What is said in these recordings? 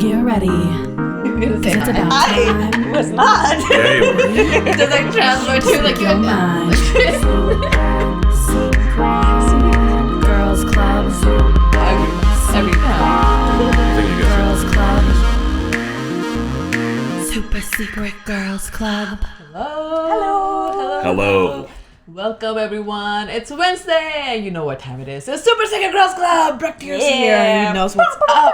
Get ready. It's about I time. was not. Yeah, you were. Just like transfer to like Your mind. Girls Club. every time. I think you guys Girls Club. Super secret Girls Club. Hello. Welcome everyone. It's Wednesday. You know what time it is. It's Super Secret Girls Club. Brooke Tears here. He knows what's up.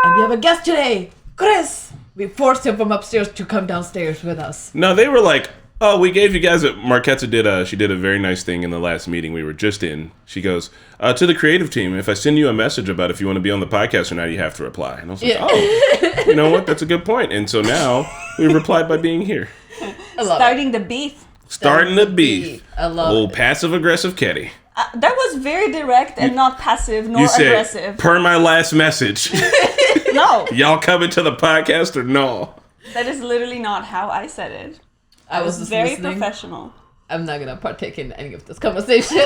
And we have a guest today, Chris. We forced him from upstairs to come downstairs with us. No, they were like, oh, we gave you guys a... Marquetta did a very nice thing in the last meeting we were just in. She goes, to the creative team, if I send you a message about if you want to be on the podcast or not, you have to reply. And I was like, oh, you know what? That's a good point. And so now we replied by being here. Starting the beef. Starting the beef. I love Old it. passive-aggressive Ketty. That was very direct and not passive nor You said, aggressive. per my last message, No, y'all coming to the podcast or no? that is literally not how I said it. I was just very listening. professional. I'm not gonna partake in any of this conversation.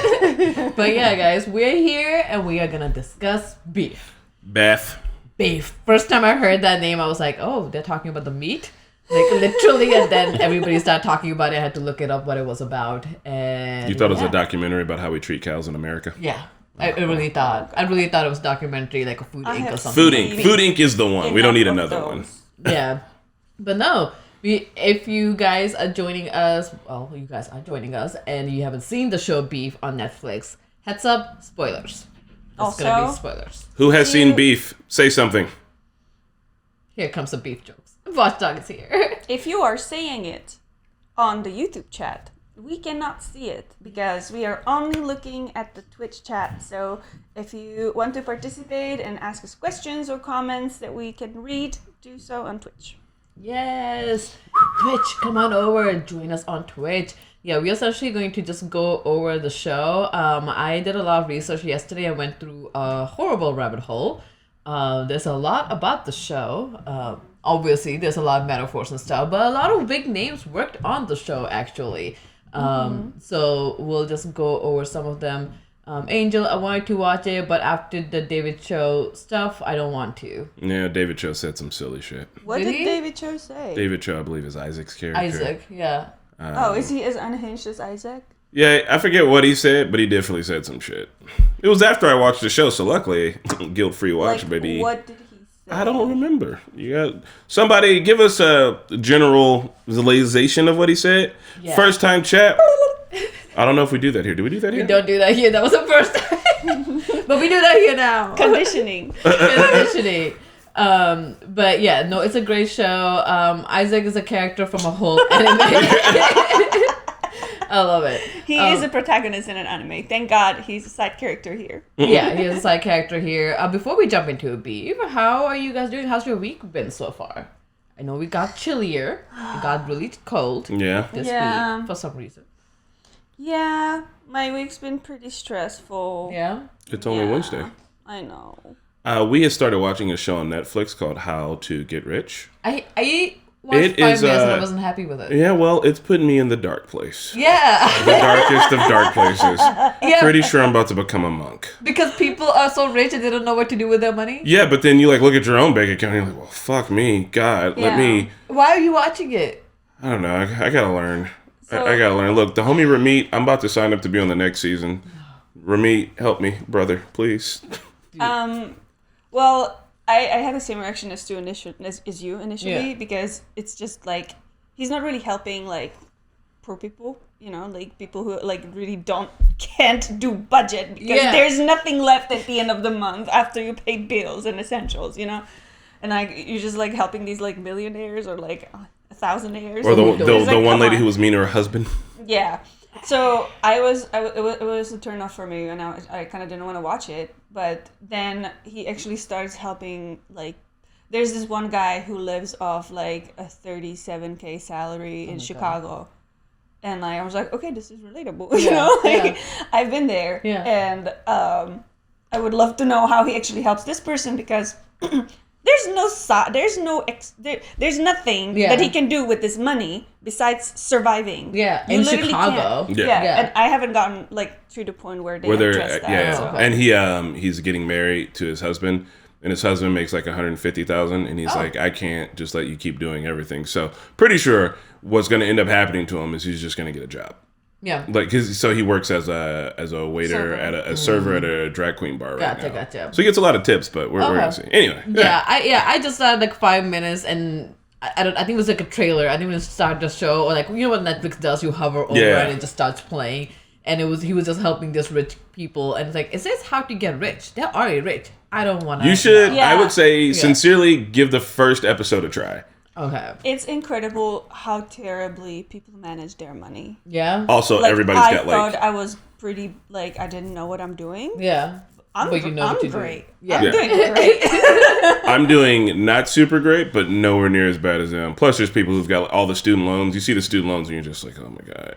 But yeah, guys, we're here and we are gonna discuss beef. Beth. Beef. First time I heard that name, I was like, oh, they're talking about the meat? Like literally, and then everybody started talking about it. I had to look it up what it was about. And You thought it was yeah. a documentary about how we treat cows in America? Yeah. I really thought it was a documentary, like a Food I Inc. or have something. Food Inc. Food Inc. is the one. We don't need Enough of another one. those. Yeah. But no, if you guys are joining us, well, you guys are joining us, and you haven't seen the show Beef on Netflix, heads up, spoilers. It's gonna be Also- spoilers. Who has seen beef? Say something. Here comes some beef jokes. Watchdog is here. If you are saying it on the YouTube chat, we cannot see it because we are only looking at the Twitch chat. So if you want to participate and ask us questions or comments that we can read, do so on Twitch. Yes, Twitch, come on over and join us on Twitch. Yeah, we're essentially going to just go over the show. I did a lot of research yesterday. I went through a horrible rabbit hole. There's a lot about the show. Obviously, there's a lot of metaphors and stuff, but a lot of big names worked on the show, actually. So we'll just go over some of them. Angel, I wanted to watch it, but after the David Choe stuff, I don't want to. Yeah, David Choe said some silly shit. What Did did he? David Choe say? David Choe, I believe, is Isaac's character. Isaac, yeah. Oh, is he as unhinged as Isaac? Yeah, I forget what he said, but he definitely said some shit. It was after I watched the show, so luckily, guilt-free watch, Like, baby. what did he say? I don't remember. You got somebody give us a generalization of what he said. Yeah. First time chat. I don't know if we do that here. Do we do that here? We don't do that here. That was the first time. But we do that here now. Conditioning. Conditioning. But yeah, no, it's a great show. Isaac is a character from a whole anime. I love it. He is a protagonist in an anime. Thank God he's a side character here. Yeah, he is a side character here. Before we jump into Beef, how are you guys doing? How's your week been so far? I know we got chillier. It got really cold Yeah. this Yeah. week for some reason. Yeah, my week's been pretty stressful. Yeah. It's only Yeah, Wednesday. I know. We had started watching a show on Netflix called How to Get Rich. I watched It 5 is, minutes and I wasn't happy with it. Yeah, well, it's putting me in the dark place. Yeah. The darkest of dark places. Yeah. Pretty sure I'm about to become a monk. Because people are so rich and they don't know what to do with their money. Yeah, but then you like look at your own bank account and you're like, well, fuck me. God, let Yeah. me... Why are you watching it? I don't know. I gotta learn. So- I gotta learn. Look, the homie Ramit, I'm about to sign up to be on the next season. Ramit, help me, brother, please. Well, I had the same reaction as you initially Yeah. because it's just like he's not really helping like poor people, you know, like people who like really can't do budget because Yeah. there's nothing left at the end of the month after you pay bills and essentials, you know, and like you're just like helping these like millionaires or like thousandaires Or the It's like, one come lady on. who was mean to her husband. Yeah. So it was a turn off for me, and I kind of didn't want to watch it. But then he actually starts helping. Like, there's this one guy who lives off like a 37K salary in Chicago, and like I was like, okay, this is relatable. You Yeah, know, like yeah. I've been there, Yeah. and I would love to know how he actually helps this person because. There's nothing Yeah. that he can do with this money besides surviving. Yeah, You in literally Chicago. can't. Yeah. Yeah. Yeah. and I haven't gotten like to the point where they Where they're address that. yeah, so. Okay. and he's getting married to his husband, and his husband makes like $150,000, and he's like, I can't just let you keep doing everything. So pretty sure what's going to end up happening to him is he's just going to get a job. Yeah. Like, so he works as a waiter Server. at a server at a drag queen bar right now. Gotcha. So he gets a lot of tips, but we're gonna see. Anyway. I just had like 5 minutes, and I think it was like a trailer. I think when it started the show, or like, you know what Netflix does, you hover over and it just starts playing. And he was just helping these rich people, and it's like, it says how to get rich. They're already rich. I don't want to. You should. Yeah. I would say sincerely give the first episode a try. Okay. It's incredible how terribly people manage their money. Yeah. Also, Like, everybody's I got thought like. I was pretty, like, I didn't know what I'm doing. Yeah. I'm But you know what I'm you're doing. great. Yeah. I'm doing great. I'm doing not super great, but nowhere near as bad as them. Plus, there's people who've got all the student loans. You see the student loans, and you're just like, oh my god.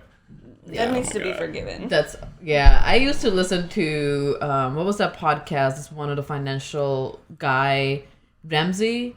That needs to be forgiven. I used to listen to what was that podcast? It's one of the financial guy, Ramsey.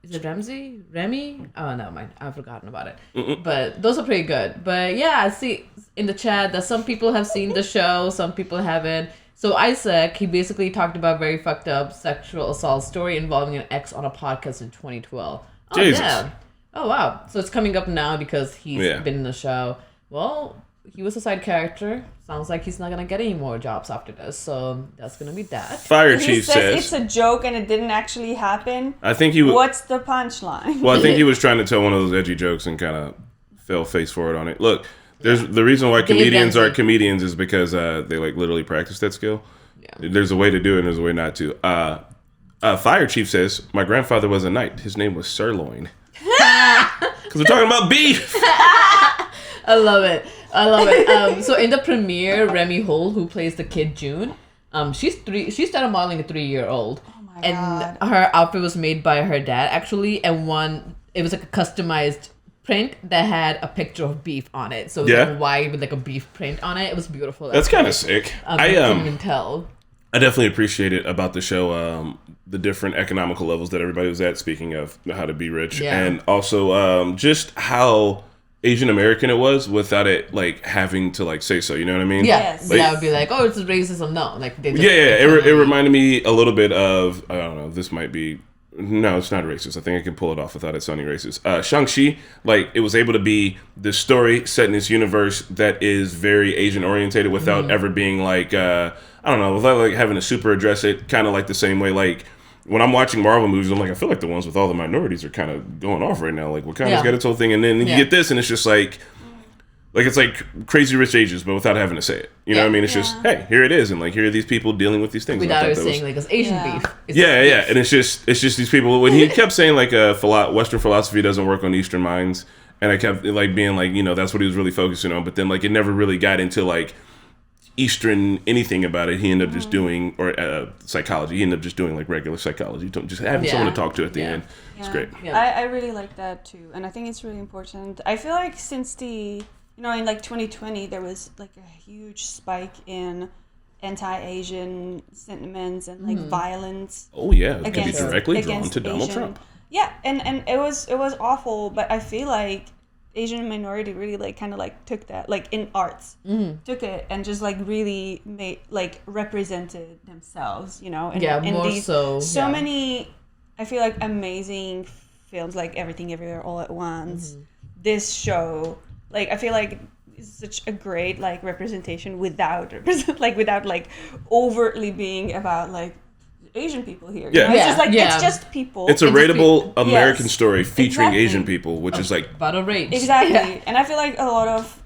Is it Ramsey? Remy? Oh, no, mind. I've forgotten about it. But those are pretty good. But yeah, I see in the chat that some people have seen the show, some people haven't. So Isaac, he basically talked about very fucked up sexual assault story involving an ex on a podcast in 2012. Oh, Jesus. damn. Oh, wow. So it's coming up now because he's Yeah. been in the show. Well, he was a side character. Sounds like he's not going to get any more jobs after this. So that's going to be that. Fire He chief says says. it's a joke and it didn't actually happen. I think he was. What's the punchline? Well, I think he was trying to tell one of those edgy jokes and kind of fell face forward on it. Look, there's the reason why comedians are comedians is because they like literally practice that skill. Yeah. There's a way to do it and there's a way not to. Fire chief says, my grandfather was a knight. His name was Sirloin. Because we're talking about beef. I love it. So in the premiere, Remy Holt, who plays the kid June, she's 3. She started modeling at 3-year-old. Oh my And God. her outfit was made by her dad actually, and it was like a customized print that had a picture of beef on it. So it was like white with like a beef print on it. It was beautiful. That's kind of sick. I couldn't even tell. I definitely appreciate it about the show, the different economical levels that everybody was at, speaking of how to be rich. Yeah. And also just how Asian American it was without it like having to like say so, you know what I mean? Yeah, Yes. that would be like, oh, it's racism. No, like they just, It reminded me a little bit of, I don't know, this might be, no, it's not racist. I think I can pull it off without it sounding racist. Shang-Chi, like it was able to be this story set in this universe that is very Asian orientated without ever being like, I don't know, without like having to super address it, kind of like the same way like when I'm watching Marvel movies, I'm like, I feel like the ones with all the minorities are kind of going off right now. Like Wakanda's got its whole thing, and then you get this, and it's just like it's like Crazy Rich Asians, but without having to say it. You know what I mean? It's just, hey, here it is, and like here are these people dealing with these things. without her saying like it's Asian beef. It's Yeah, and it's just these people. When he kept saying like Western philosophy doesn't work on Eastern minds, and I kept like being like, that's what he was really focusing on. But then like it never really got into like Eastern anything about it. He ended up just doing psychology. He ended up just doing like regular psychology, just having someone to talk to at the end. It's great. Yeah. I really like that too, and I think it's really important. I feel like since in like 2020 there was like a huge spike in anti-Asian sentiments and like violence. Oh yeah, it can be against- directly drawn against to Donald Asian- Trump. Yeah, and it was awful, but I feel like Asian minority really like kind of like took that like in arts, took it and just like really made like represented themselves, and more so, yeah. many, I feel like amazing films like Everything Everywhere All at Once, this show, like I feel like it's such a great like representation without overtly being about like Asian people here. Yeah. It's just like Yeah. it's just people. It's a just rateable American Yes, story featuring exactly. Asian people, which is like About a rage. Exactly. Yeah. And I feel like a lot of,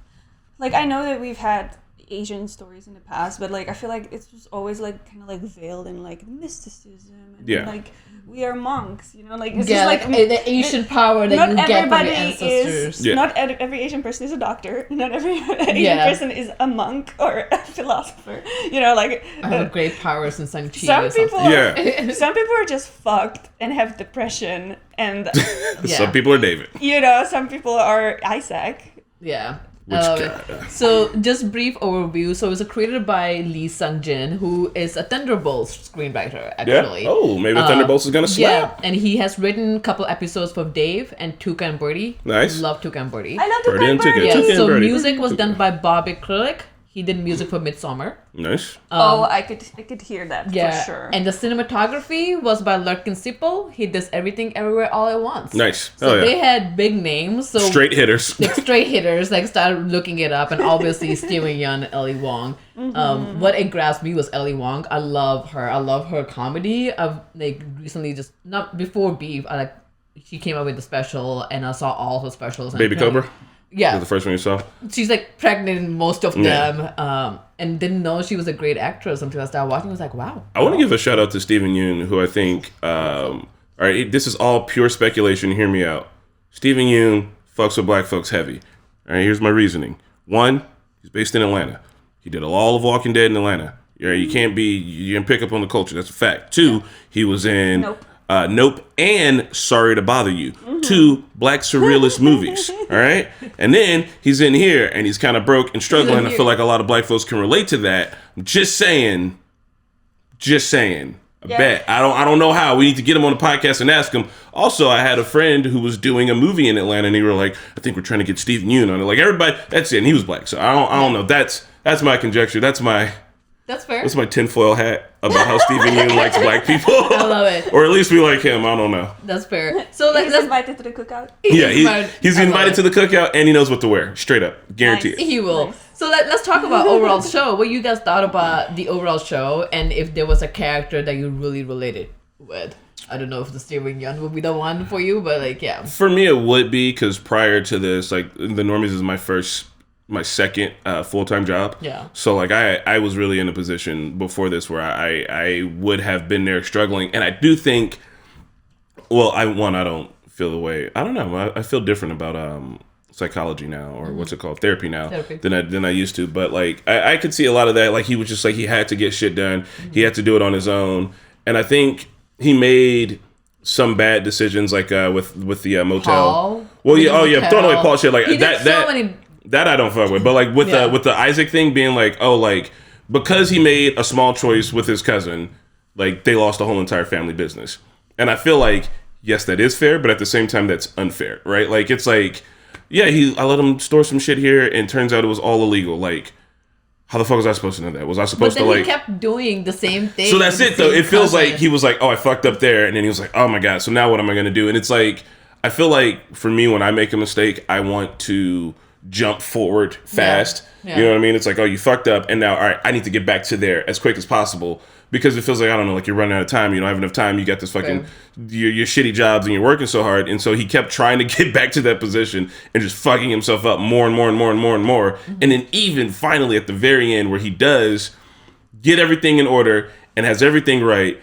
like, I know that we've had Asian stories in the past, but like I feel like it's just always like kind of like veiled in like mysticism and like we are monks, like it's just like the Asian power that not you get from your everybody ancestors. Yeah. not every Asian person is a doctor, not every Asian person is a monk or a philosopher, like I have great powers in Shang-Chi some or something. people some people are just fucked and have depression and some people are David. some people are Isaac. Yeah. Which So just brief overview. So it was created by Lee Sung-jin, who is a Thunderbolts screenwriter, actually. Yeah. Oh, maybe Thunderbolts is gonna slap. Yeah, and he has written a couple episodes for Dave and Tuca and Birdie. Nice. Love Tuca and Birdie. I love Birdie and Tuca. Yeah, Tuca and so Birdie. music was done by Bobby Acrylic. He did music for Midsommar. Nice. I could hear that Yeah, for sure. and the cinematography was by Lurkin Sippo. He does Everything Everywhere All at Once. Nice. So Oh, yeah. they had big names. So Straight hitters. like straight hitters, like started looking it up, and obviously Steven Yeun and Ellie Wong. What it grasped me was Ellie Wong. I love her. I love her comedy. I've like recently just not before Beef. She came out with the special, and I saw all her specials. And Baby Cobra? Yeah, The first one you saw? she's like pregnant in most of Yeah. them. And didn't know she was a great actress until I started watching. I was like, wow. I want to give a shout out to Steven Yeun, who I think, all right, this is all pure speculation. Hear me out. Steven Yeun fucks with black folks heavy. All right, here's my reasoning. One, he's based in Atlanta. He did all of Walking Dead in Atlanta. You can't pick up on the culture. That's a fact. Two, he was in Nope. Nope and Sorry to Bother You. Two black surrealist movies. All right, and then he's in here and he's kind of broke and struggling. I feel like a lot of black folks can relate to that. I'm just saying. I bet. I don't know how. We need to get him on the podcast and ask him. Also, I had a friend who was doing a movie in Atlanta, and they were like, "I think we're trying to get Steven Yeun on it." Like everybody, that's it. And he was black, so I don't know. That's my conjecture. That's my That's fair. tinfoil hat about how Steven Yeun likes black people. I love it. Or at least we like him. I don't know. That's fair. So He's let's invited to the cookout. Yeah, he's I love invited it. to the cookout, and he knows what to wear. Straight up, guaranteed. Nice. He will. Nice. So let's talk about overall show. What you guys thought about the overall show, and if there was a character that you really related with. I don't know if the Steven Yeun would be the one for you, but like, yeah. For me, it would be because prior to this, like the Normies is my second full-time job. Yeah. So like I was really in a position before this where I would have been there struggling, and I do think, well, I don't feel the way. I don't know. I feel different about psychology now, or what's it called, therapy now, than I used to. But like I could see a lot of that. Like he was just like he had to get shit done. He had to do it on his own, and I think he made some bad decisions, like with the motel. Paul? Well, yeah, Motel. throwing away Paul shit like He did that. so many- That I don't fuck with. But like with the Isaac thing being like, oh, like because he made a small choice with his cousin, like they lost the whole entire family business. And I feel like yes, that is fair, but at the same time, that's unfair, right? Like it's like, yeah, I let him store some shit here, and turns out it was all illegal. Like, how the fuck was I supposed to know that? Was I But supposed then to like? he kept doing the same thing. So that's with it the though. same It feels cousin. like he was like, oh, I fucked up there, and then he was like, oh my god. So now what am I gonna do? And it's like, I feel like for me, when I make a mistake, I want to jump forward fast. Yeah. You know what I mean? It's like, oh, you fucked up, and now, all right, I need to get back to there as quick as possible, because it feels like, I don't know, like you're running out of time. You don't have enough time. You got this fucking your shitty jobs, and you're working so hard, and so he kept trying to get back to that position and just fucking himself up more and more and more and more and more. And then even finally at the very end, where he does get everything in order and has everything right,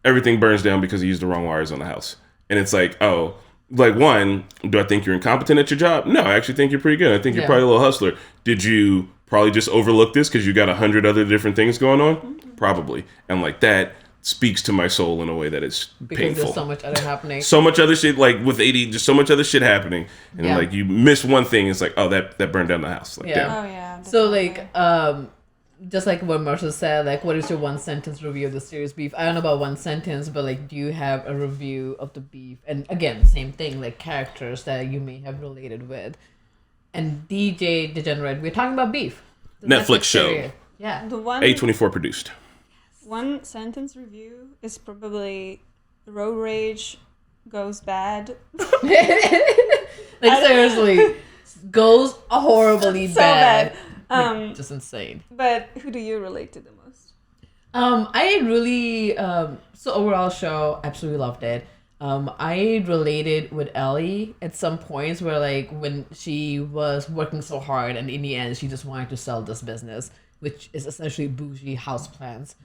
everything burns down because he used the wrong wires on the house. And it's like, oh, like, one, do I think you're incompetent at your job? No, I actually think you're pretty good. I think you're probably a little hustler. Did you probably just overlook this because you got 100 other different things going on? Probably. And like that speaks to my soul in a way that is because painful. there's so much other happening. So much other shit, like with 80, just so much other shit happening. And like you miss one thing, it's like, oh, that burned down the house. Like, damn. Oh yeah. So definitely. like just like what Marshall said, like what is your one sentence review of the series Beef? I don't know about one sentence, but like do you have a review of the Beef? And again, same thing, like characters that you may have related with. And DJ Degenerate, we're talking about Beef. The Netflix show. series. Yeah. the one A24 produced. one sentence review is probably road rage goes bad. Like seriously, goes horribly So bad. bad. Like, just insane. But who do you relate to the most? I really so overall show absolutely loved it. I related with Ellie at some points where like when she was working so hard and in the end she just wanted to sell this business, which is essentially bougie houseplants.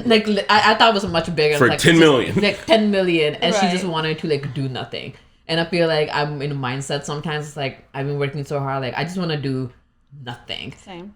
Like I thought it was much bigger. For like, 10 million. Like 10 million, and she Right. just wanted to like do nothing. And I feel like I'm in a mindset sometimes. It's like I've been working so hard, like I just want to do nothing. Same.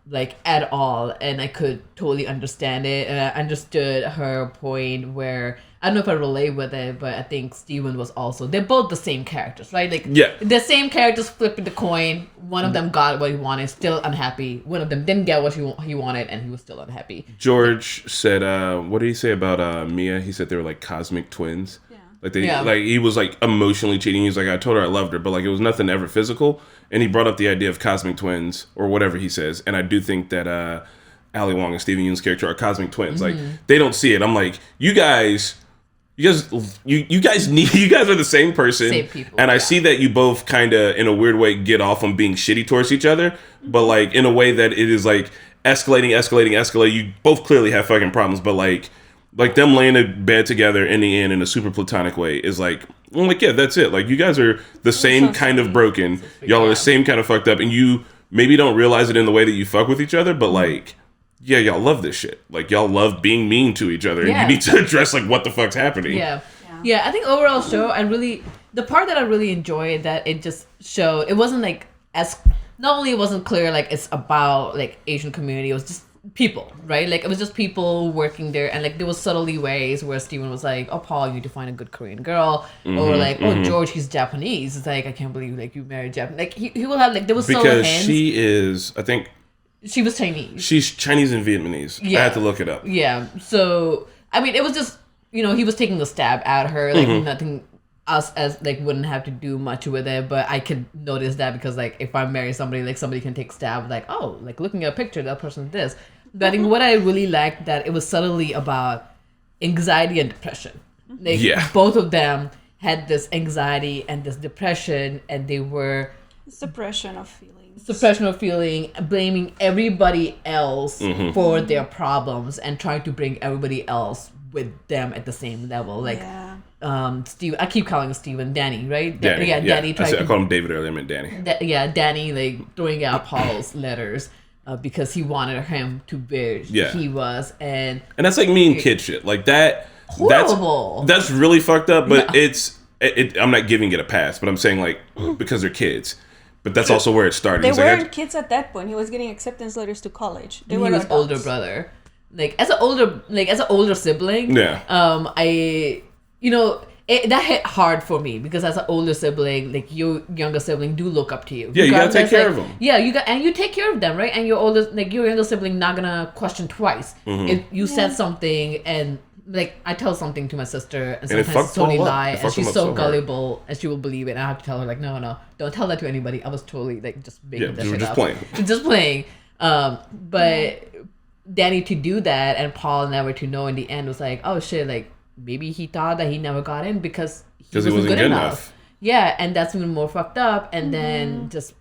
Like at all, and I could totally understand it, and I understood her point where I don't know if I relate with it, but I think Steven was also, they're both the same characters, right? Like Yeah. the same characters flipping the coin. One of them got what he wanted, still unhappy. One of them didn't get what he wanted, and he was still unhappy. George said, what did he say about Mia? He said they were like cosmic twins. Yeah. Like like he was like emotionally cheating. He's like, I told her I loved her, but like it was nothing ever physical. And he brought up the idea of cosmic twins or whatever he says. And I do think that Ali Wong and Steven Yeun's character are cosmic twins. Like they don't see it. I'm like, you guys are the same person. Same people, and I see that you both kind of in a weird way get off on being shitty towards each other, but like in a way that it is like escalating. You both clearly have fucking problems, but like them laying in bed together in the end in a super platonic way is like, I'm like, yeah, that's it. Like you guys are the same kind of broken. Y'all are the same kind of fucked up, and you maybe don't realize it in the way that you fuck with each other, but like, yeah, y'all love this shit. Like y'all love being mean to each other, and you need to address like what the fuck's happening. Yeah. I think overall show, the part that I really enjoyed that it just showed, it wasn't like not only it wasn't clear like it's about like Asian community, it was just people, right? Like it was just people working there, and like there was subtly ways where Steven was like, oh Paul, you need to find a good Korean girl, or like, oh George, he's Japanese. It's like, I can't believe like you married Japanese. Like he will have like, there was subtle hints. Because she is, I think she was Chinese. She's Chinese and Vietnamese. I had to look it up. Yeah. So I mean, it was just, he was taking a stab at her, like nothing. Us as like wouldn't have to do much with it, but I could notice that because like if I marry somebody, like somebody can take stab, like, oh, like looking at a picture, that person's this. But I think what I really liked that it was subtly about anxiety and depression. Like both of them had this anxiety and this depression, and they were suppression of feeling, blaming everybody else for their problems and trying to bring everybody else with them at the same level. Like Steve, I keep calling him Steven, Danny, right? Danny, Danny tried I called him David earlier, I meant Danny. Danny like throwing out Paul's letters because he wanted him to be where he was, and that's like mean kid shit like that. Horrible. That's really fucked up, but I'm not giving it a pass, but I'm saying like because they're kids. But that's also where it started. They weren't kids at that point. He was getting acceptance letters to college. He was older brother. Like as an older sibling. Yeah. That hit hard for me because as an older sibling, like your younger sibling do look up to you. Yeah, you gotta take care of them. Yeah, you take care of them, right? And your younger sibling not gonna question twice if you said something, and like I tell something to my sister and sometimes totally lie, and she's so gullible and she will believe it. And I have to tell her like, no, don't tell that to anybody. I was totally like just making that shit up. Just playing. But Danny to do that and Paul never to know in the end was like, oh shit, like maybe he thought that he never got in because he wasn't good enough. Yeah, and that's even more fucked up. And then just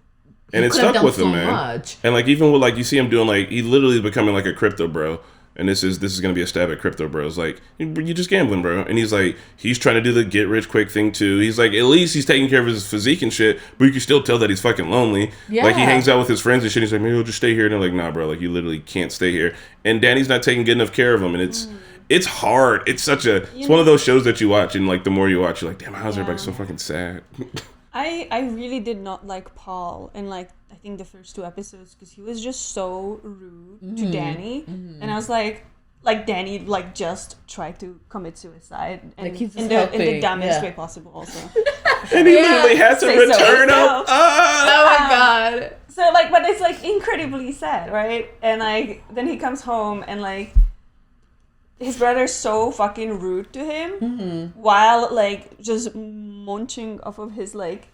it stuck with him, man. Much. And like even with like you see him doing like he literally is becoming like a crypto bro. And this is gonna be a stab at crypto bros. Like you're just gambling, bro. And he's like he's trying to do the get rich quick thing too. He's like at least he's taking care of his physique and shit, but you can still tell that he's fucking lonely. Yeah. Like he hangs out with his friends and shit. He's like maybe we'll just stay here. And they're like nah, bro. Like you literally can't stay here. And Danny's not taking good enough care of him. And it's hard. It's one of those shows that you watch and like the more you watch, you're like damn, how's everybody so fucking sad? I really did not like Paul in like I think the first 2 episodes because he was just so rude to Danny, and I was like Danny like just tried to commit suicide and like in the dumbest way possible also. And he literally had to return him. Oh my god. So like, but it's like incredibly sad, right? And like then he comes home and like his brother's so fucking rude to him while like just munching off of his like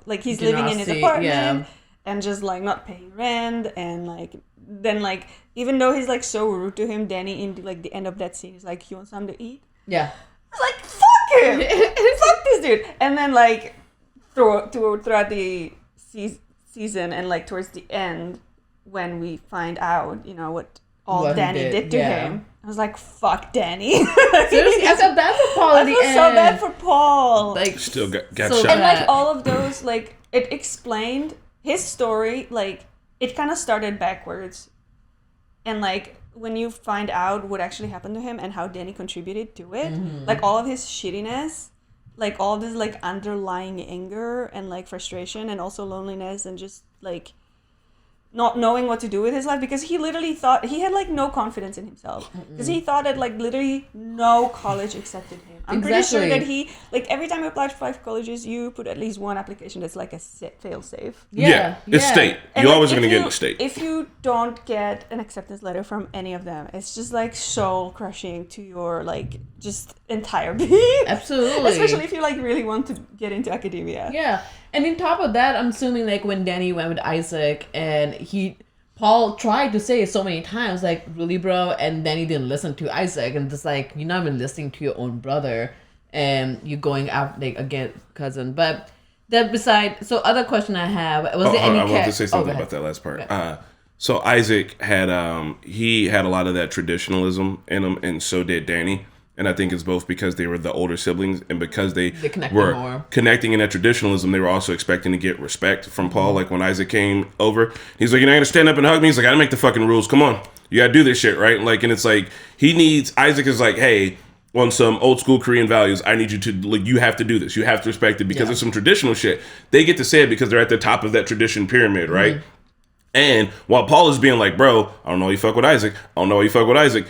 like he's living in his apartment and just like not paying rent and like then like even though he's like so rude to him, Danny in like the end of that scene is like, you want something to eat? Yeah. I was like, fuck him. Fuck this dude. And then like throughout the season and like towards the end when we find out what all Danny did to him, I was like, fuck Danny. Seriously, I felt bad for Paul. I feel so bad for Paul. Like still got so shot. And like all of those, like it explained his story. Like it kind of started backwards, and like when you find out what actually happened to him and how Danny contributed to it, like all of his shittiness, like all this like underlying anger and like frustration and also loneliness and just like not knowing what to do with his life, because he literally thought he had like no confidence in himself, because he thought that like literally no college accepted him. I'm pretty sure that he, like, every time you apply to 5 colleges, you put at least one application that's like a fail safe. It's state. And, You're like, always if going to get you- in the state. If you don't get an acceptance letter from any of them, it's just like soul crushing to your like just entire being. Absolutely. Especially if you like really want to get into academia. Yeah. And on top of that, I'm assuming like when Danny went with Isaac and Paul tried to say so many times, like, really, bro? And then he didn't listen to Isaac. And just like, you're not even listening to your own brother. And you're going out, like, against cousin. But that beside... So, other question I have... Was there any... I want to say something about that last part. Okay. So, Isaac had... he had a lot of that traditionalism in him, and so did Danny. And I think it's both because they were the older siblings and because they were more. connecting in that traditionalism, they were also expecting to get respect from Paul. Like when Isaac came over, he's like, you're not going to stand up and hug me? He's like, I gotta make the fucking rules. Come on. You got to do this shit, right? Like, and it's like, Isaac is like, hey, on some old school Korean values, I need you to, like, you have to do this. You have to respect it because there's some traditional shit. They get to say it because they're at the top of that tradition pyramid, right? Mm-hmm. And while Paul is being like, bro, I don't know why you fuck with Isaac. I don't know why you fuck with Isaac.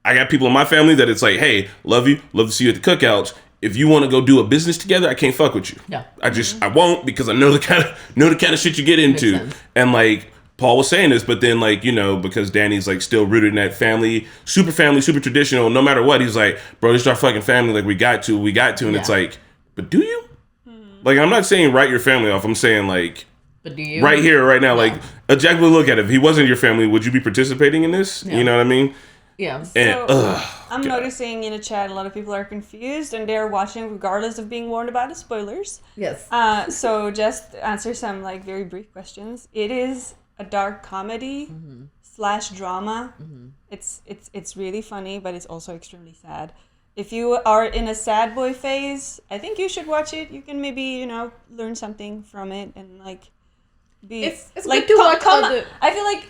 I got people in my family that it's like, hey, love you, love to see you at the cookouts. If you want to go do a business together, I can't fuck with you. Yeah. I won't, because I know the kind of shit you get into. And like Paul was saying this, but then like, you know, because Danny's like still rooted in that family, super traditional, no matter what, he's like, bro, this is our fucking family, like we got to, and it's like, but do you? Like, I'm not saying write your family off. I'm saying like, but do you? Right here, right now, like objectively look at it. If he wasn't your family, would you be participating in this? You know what I mean? Yeah. And, So, I'm noticing in the chat a lot of people are confused and they're watching regardless of being warned about the spoilers. Yes. So just answer some like very brief questions. It is a dark comedy / drama. It's really funny, but it's also extremely sad. If you are in a sad boy phase, I think you should watch it. You can maybe, you know, learn something from it and like be It's like good to watch other... I feel like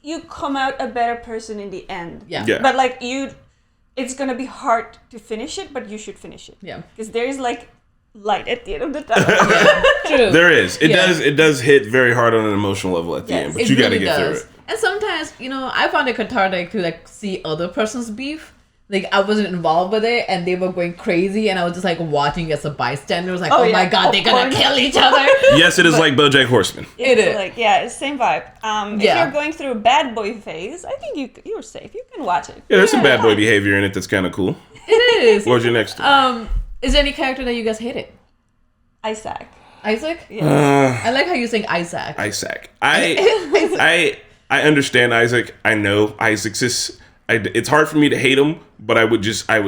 you come out a better person in the end. Yeah. But like it's gonna be hard to finish it, but you should finish it. Yeah. Because there is like light at the end of the tunnel. True. there is. It does hit very hard on an emotional level at the end, but you got to get through it. And sometimes, you know, I found it cathartic to like see other person's beef. Like, I wasn't involved with it, and they were going crazy, and I was just, like, watching as a bystander. I was like, oh my God, they're gonna kill each other. Yes, it is like BoJack Horseman. It's is. like, yeah, it's the same vibe. If you're going through a bad boy phase, I think you're safe. You can watch it. Yeah, there's some bad boy behavior in it that's kind of cool. It is. What's your next one? Is there any character that you guys hated? Isaac. Isaac? Yes. I like how you saying Isaac. Isaac. I understand Isaac. I know Isaac's is... it's hard for me to hate him, but I would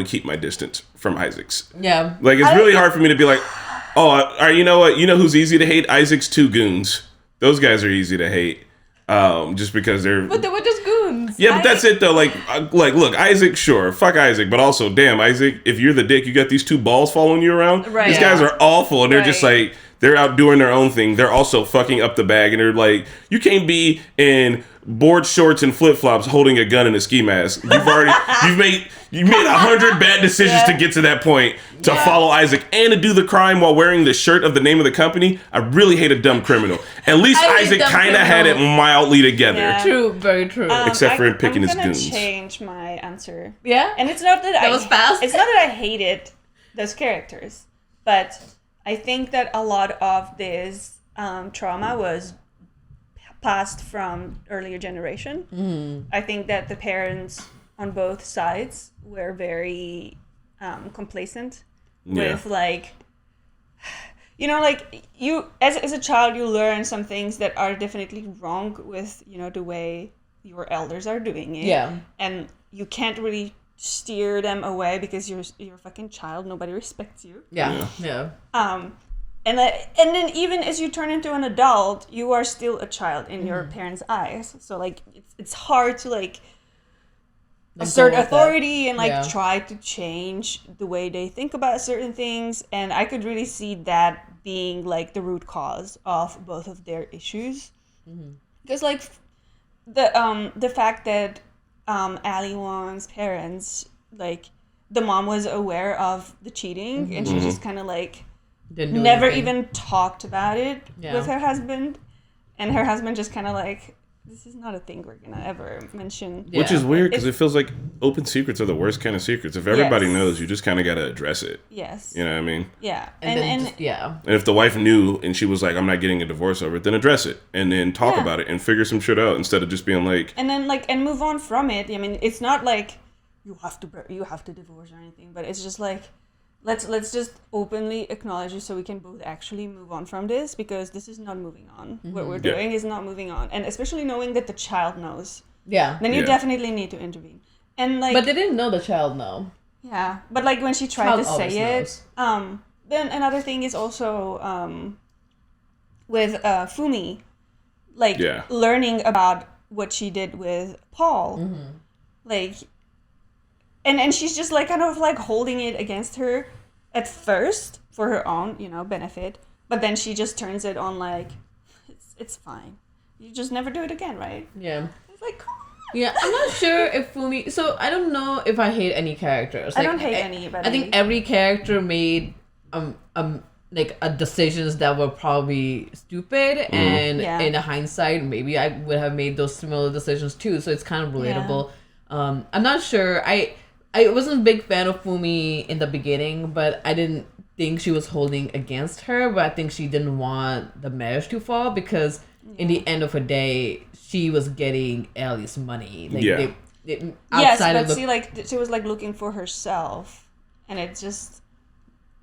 keep my distance from Isaac's. Yeah. Like, it's really hard for me to be like, oh, you know what? You know who's easy to hate? Isaac's 2 goons. Those guys are easy to hate. Just because they're... But they were just goons. Yeah, but that's it, though. Like, look, Isaac, sure. Fuck Isaac. But also, damn, Isaac, if you're the dick, you got these 2 balls following you around. Right. These guys are awful, and they're just like... They're out doing their own thing. They're also fucking up the bag, and they're like, you can't be in board shorts and flip flops holding a gun in a ski mask. You made 100 bad decisions to get to that point to follow Isaac and to do the crime while wearing the shirt of the name of the company. I really hate a dumb criminal. At least Isaac kind of had it mildly together. Yeah. True, very true. Except for in picking his I'm gonna goons. Change my answer. Yeah? And it's not that was fast. It's not that I hated those characters, but I think that a lot of this trauma was passed from earlier generation. I think that the parents on both sides were very complacent with like, you know, like you as a child you learn some things that are definitely wrong with, you know, the way your elders are doing it. Yeah. And you can't really steer them away because you're a fucking child. Nobody respects you. Yeah. And then even as you turn into an adult, you are still a child in your parents' eyes. So like it's hard to like assert authority and like try to change the way they think about certain things. And I could really see that being like the root cause of both of their issues. Because like the fact that Ali Wong's parents, like the mom was aware of the cheating and she just kind of like never even talked about it with her husband. and her husband just kind of like, this is not a thing we're gonna ever mention. Which is weird because It's- it feels like open secrets are the worst kind of secrets. If everybody Yes. knows, you just kind of got to address it. Yes. You know what I mean? Yeah. And, then And just, yeah. And if the wife knew and she was like, I'm not getting a divorce over it, then address it and then talk Yeah. about it and figure some shit out instead of just being like, and then like and move on from it. I mean, it's not like you have to divorce or anything, but it's just like let's just openly acknowledge it so we can both actually move on from this, because this is not moving on. What we're Yeah. doing is not moving on, and especially knowing that the child knows, Yeah. then you Yeah. definitely need to intervene. And like, But they didn't know the child, no. yeah, but like when she tried Child to say always it, knows. then another thing is also with Fumi, like Yeah. learning about what she did with Paul, like, and she's just like kind of like holding it against her at first for her own, benefit, but then she just turns it on like, it's fine. You just never do it again, right? Yeah. It's like, come on. Yeah, I'm not sure if Fumi. So I don't know if I hate any characters. I don't hate anybody. I think every character made like decisions that were probably stupid, and Yeah. in hindsight, maybe I would have made those similar decisions too. So it's kind of relatable. I'm not sure. I wasn't a big fan of Fumi in the beginning, but I didn't think she was holding against her. But I think she didn't want the marriage to fall because in the end of the day, she was getting Ellie's money. Like, Yeah. Yes, outside but of the, see, like she was like looking for herself, and it just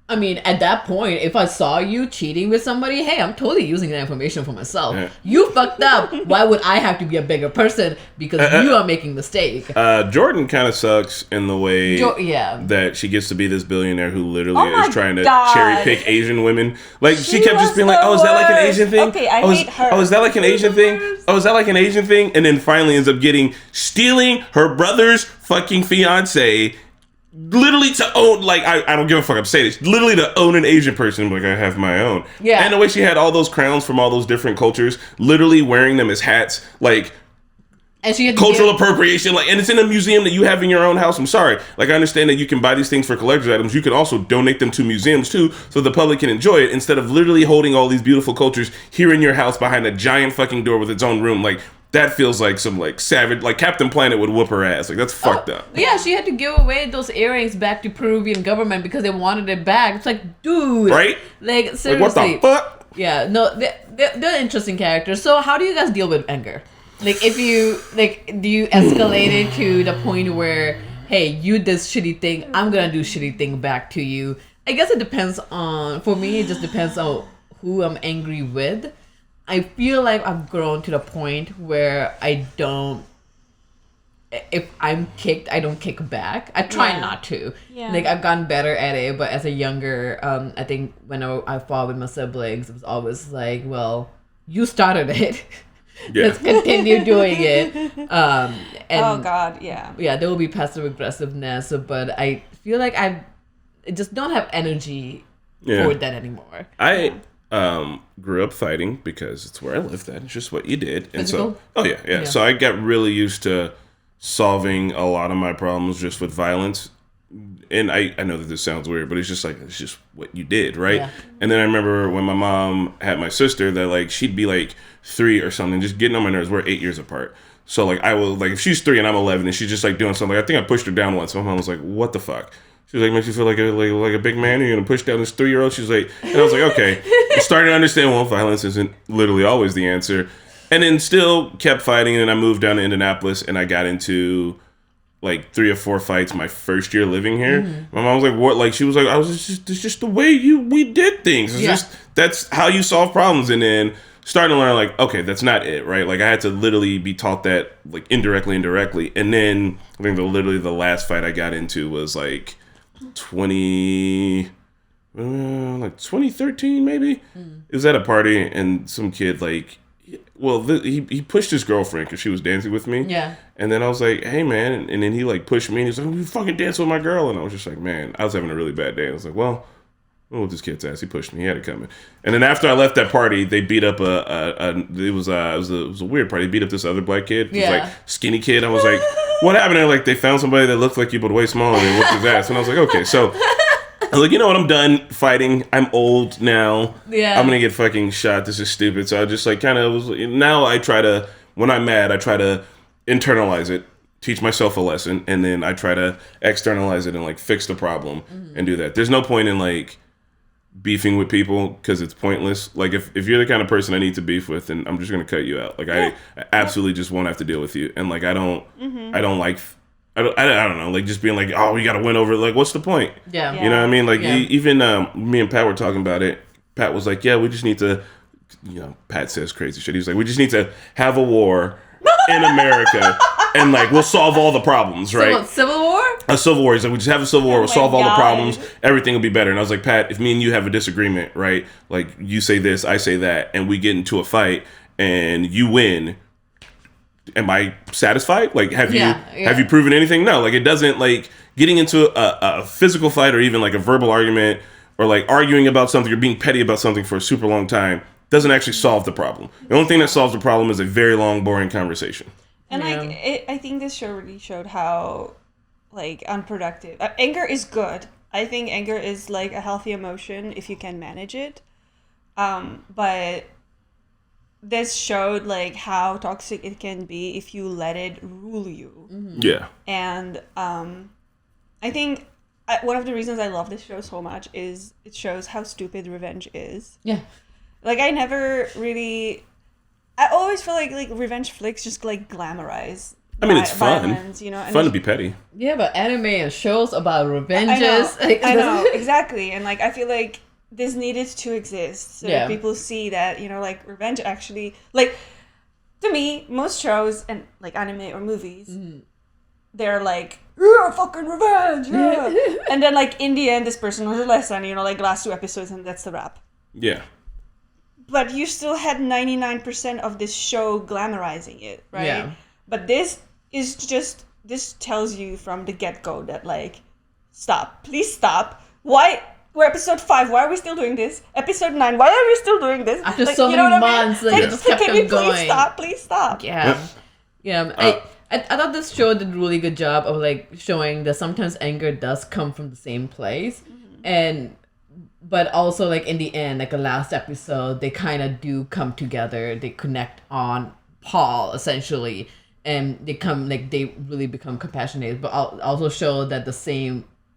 I mean, at that point, if I saw you cheating with somebody, hey, I'm totally using that information for myself. Yeah. You fucked up. Why would I have to be a bigger person because you are making mistake? Jordan kind of sucks in the way Yeah. that she gets to be this billionaire who literally Oh my is trying to God. cherry pick Asian women. Like she She kept just was being like, the "Oh, is that like an worst. Asian thing? Okay, I oh, hate her. Oh, is that like an Asian thing? worst. Oh, is that like an Asian thing?" And then finally ends up stealing her brother's fucking fiance. Literally to own, like, I don't give a fuck, I'm saying it. Literally to own an Asian person, like, I have my own. Yeah. And the way she had all those crowns from all those different cultures, literally wearing them as hats, like, And she had to cultural give- appropriation, like, and it's in a museum that you have in your own house. I'm sorry, like, I understand that you can buy these things for collector's items. You can also donate them to museums too, so the public can enjoy it instead of literally holding all these beautiful cultures here in your house behind a giant fucking door with its own room. Like, that feels like some like savage, like Captain Planet would whoop her ass. Like, that's fucked up. Yeah, she had to give away those earrings back to Peruvian government because they wanted it back. It's like, dude, Right? Like, seriously. Like, what the fuck? Yeah, no, they're interesting characters. So how do you guys deal with anger? Like, if you, like, do you escalate it to the point where, hey, you did this shitty thing, I'm gonna do shitty thing back to you? I guess it depends on, for me, it just depends on who I'm angry with. I feel like I've grown to the point where I don't, if I'm kicked, I don't kick back. I try Yeah. not to. Yeah. Like, I've gotten better at it, but as a younger, I think when I fought with my siblings, it was always like, well, you started it. Yeah. Let's continue doing it. And oh god, yeah. yeah, there will be passive aggressiveness, but I feel like I just don't have energy Yeah. for that anymore. I grew up fighting because it's where I lived at. It's just what you did. And Physical? so, oh yeah. So I got really used to solving a lot of my problems just with violence. And I know that this sounds weird, but it's just what you did, right? Yeah. And then I remember when my mom had my sister that like she'd be like 3 or something, just getting on my nerves. We're 8 years apart. So like I will like if she's 3 and I'm 11 and she's just like doing something, I think I pushed her down once. My mom was like, "What the fuck?" She was like, "Makes you feel like a big man? You're gonna push down this 3-year-old?" She's like, and I was like, okay. I started to understand, well, violence isn't literally always the answer. And then still kept fighting, and I moved down to Indianapolis, and I got into like 3 or 4 fights my first year living here. My mom was like, "What?" Like she was like, "It's just the way we did things. It's Yeah. just that's how you solve problems." And then starting to learn like, okay, that's not it, right? Like I had to literally be taught that like indirectly. And then I think the last fight I got into was like 2013 maybe. It was at a party and some kid like, well, he pushed his girlfriend because she was dancing with me. Yeah. And then I was like, "Hey man," and then he like pushed me and he's like, "You fucking dance with my girl," and I was just like, man, I was having a really bad day. I was like, well, with this kid's ass, he pushed me, he had it coming. And then after I left that party, they beat up it was a weird party. They beat up this other black kid, this like skinny kid. I was like, what happened? And like they found somebody that looked like you but way smaller. They whooped his ass, and I was like, okay, so I was like, you know what? I'm done fighting. I'm old now. Yeah. I'm gonna get fucking shot. This is stupid. So I just like kind of was. Now I try to, when I'm mad, I try to internalize it, teach myself a lesson, and then I try to externalize it and like fix the problem and do that. There's no point in like beefing with people because it's pointless. Like if you're the kind of person I need to beef with, then I'm just gonna cut you out. Like I absolutely just won't have to deal with you. And like I don't like. I don't know, like just being like, oh, we got to win over. Like, what's the point? Yeah. You know what I mean? Like, Yeah. even me and Pat were talking about it. Pat was like, yeah, we just need to, Pat says crazy shit. He was like, we just need to have a war in America and like, we'll solve all the problems, right? So what, Civil War? A civil war. He's like, we just have a civil war, we'll my solve all the God. problems, everything will be better. And I was like, Pat, if me and you have a disagreement, right? Like, you say this, I say that, and we get into a fight and you win. Am I satisfied? Like, have you proven anything? No. Like, it doesn't, like, getting into a physical fight or even like a verbal argument or like arguing about something or being petty about something for a super long time doesn't actually solve the problem. The only thing that solves the problem is a very long, boring conversation. And I think this show really showed how like unproductive anger is good. I think anger is like a healthy emotion if you can manage it. But this showed like how toxic it can be if you let it rule you. Yeah. And I think one of the reasons I love this show so much is it shows how stupid revenge is. Yeah. Like I always feel like revenge flicks just like glamorize. I mean, it's fun. Violence, you know, and Fun to be petty. Yeah, but anime and shows about revenges. I know, exactly. And like I feel like this needed to exist so that people see that, like revenge actually, like to me, most shows and like anime or movies, they're like, yeah, fucking revenge, yeah. And then like in the end, this person learns a lesson, like last 2 episodes and that's the wrap. Yeah. But you still had 99% of this show glamorizing it, right? Yeah. But this tells you from the get-go that like, stop, please stop. Why? We're episode 5. Why are we still doing this? Episode 9. Why are we still doing this? After like, so you know many what I mean? months, like, it just kept can we on going. Please stop. Yeah. Yeah. I thought this show did a really good job of like showing that sometimes anger does come from the same place. But also like in the end, like the last episode, they kind of do come together. They connect on Paul essentially. And they really become compassionate, but also show that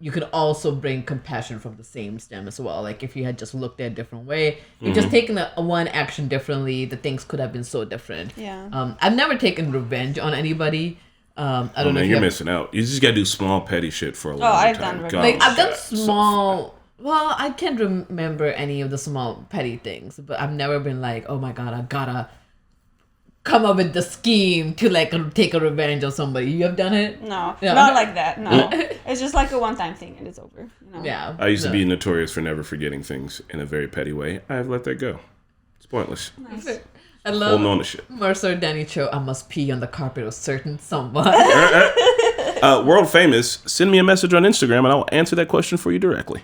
you could also bring compassion from the same stem as well. Like if you had just looked at it a different way, you just taken one action differently, the things could have been so different. Yeah. I've never taken revenge on anybody. I don't know. Man, you're missing out. You just gotta do small petty shit for a long time. I've done revenge. Like I've done small. Well, I can't remember any of the small petty things, but I've never been like, oh my god, I gotta come up with the scheme to like take a revenge on somebody. You have done it? No, not like that. No, it's just like a one-time thing and it's over. Yeah. I used to be notorious for never forgetting things in a very petty way. I've let that go. It's pointless. Nice. I love Holding on to shit. Mercer Danny Cho. I must pee on the carpet of certain someone. World famous. Send me a message on Instagram and I'll answer that question for you directly.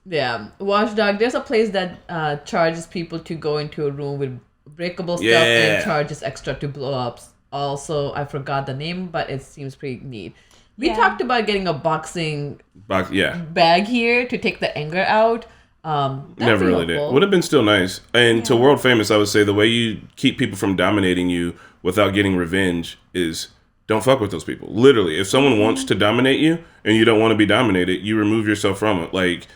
Yeah. Watchdog. There's a place that charges people to go into a room with breakable stuff and charges extra to blow up. Also, I forgot the name, but it seems pretty neat. We talked about getting a boxing bag here to take the anger out. Never really did. Would have been still nice. And to world famous, I would say the way you keep people from dominating you without getting revenge is don't fuck with those people. Literally, if someone wants to dominate you and you don't want to be dominated, you remove yourself from it. Like,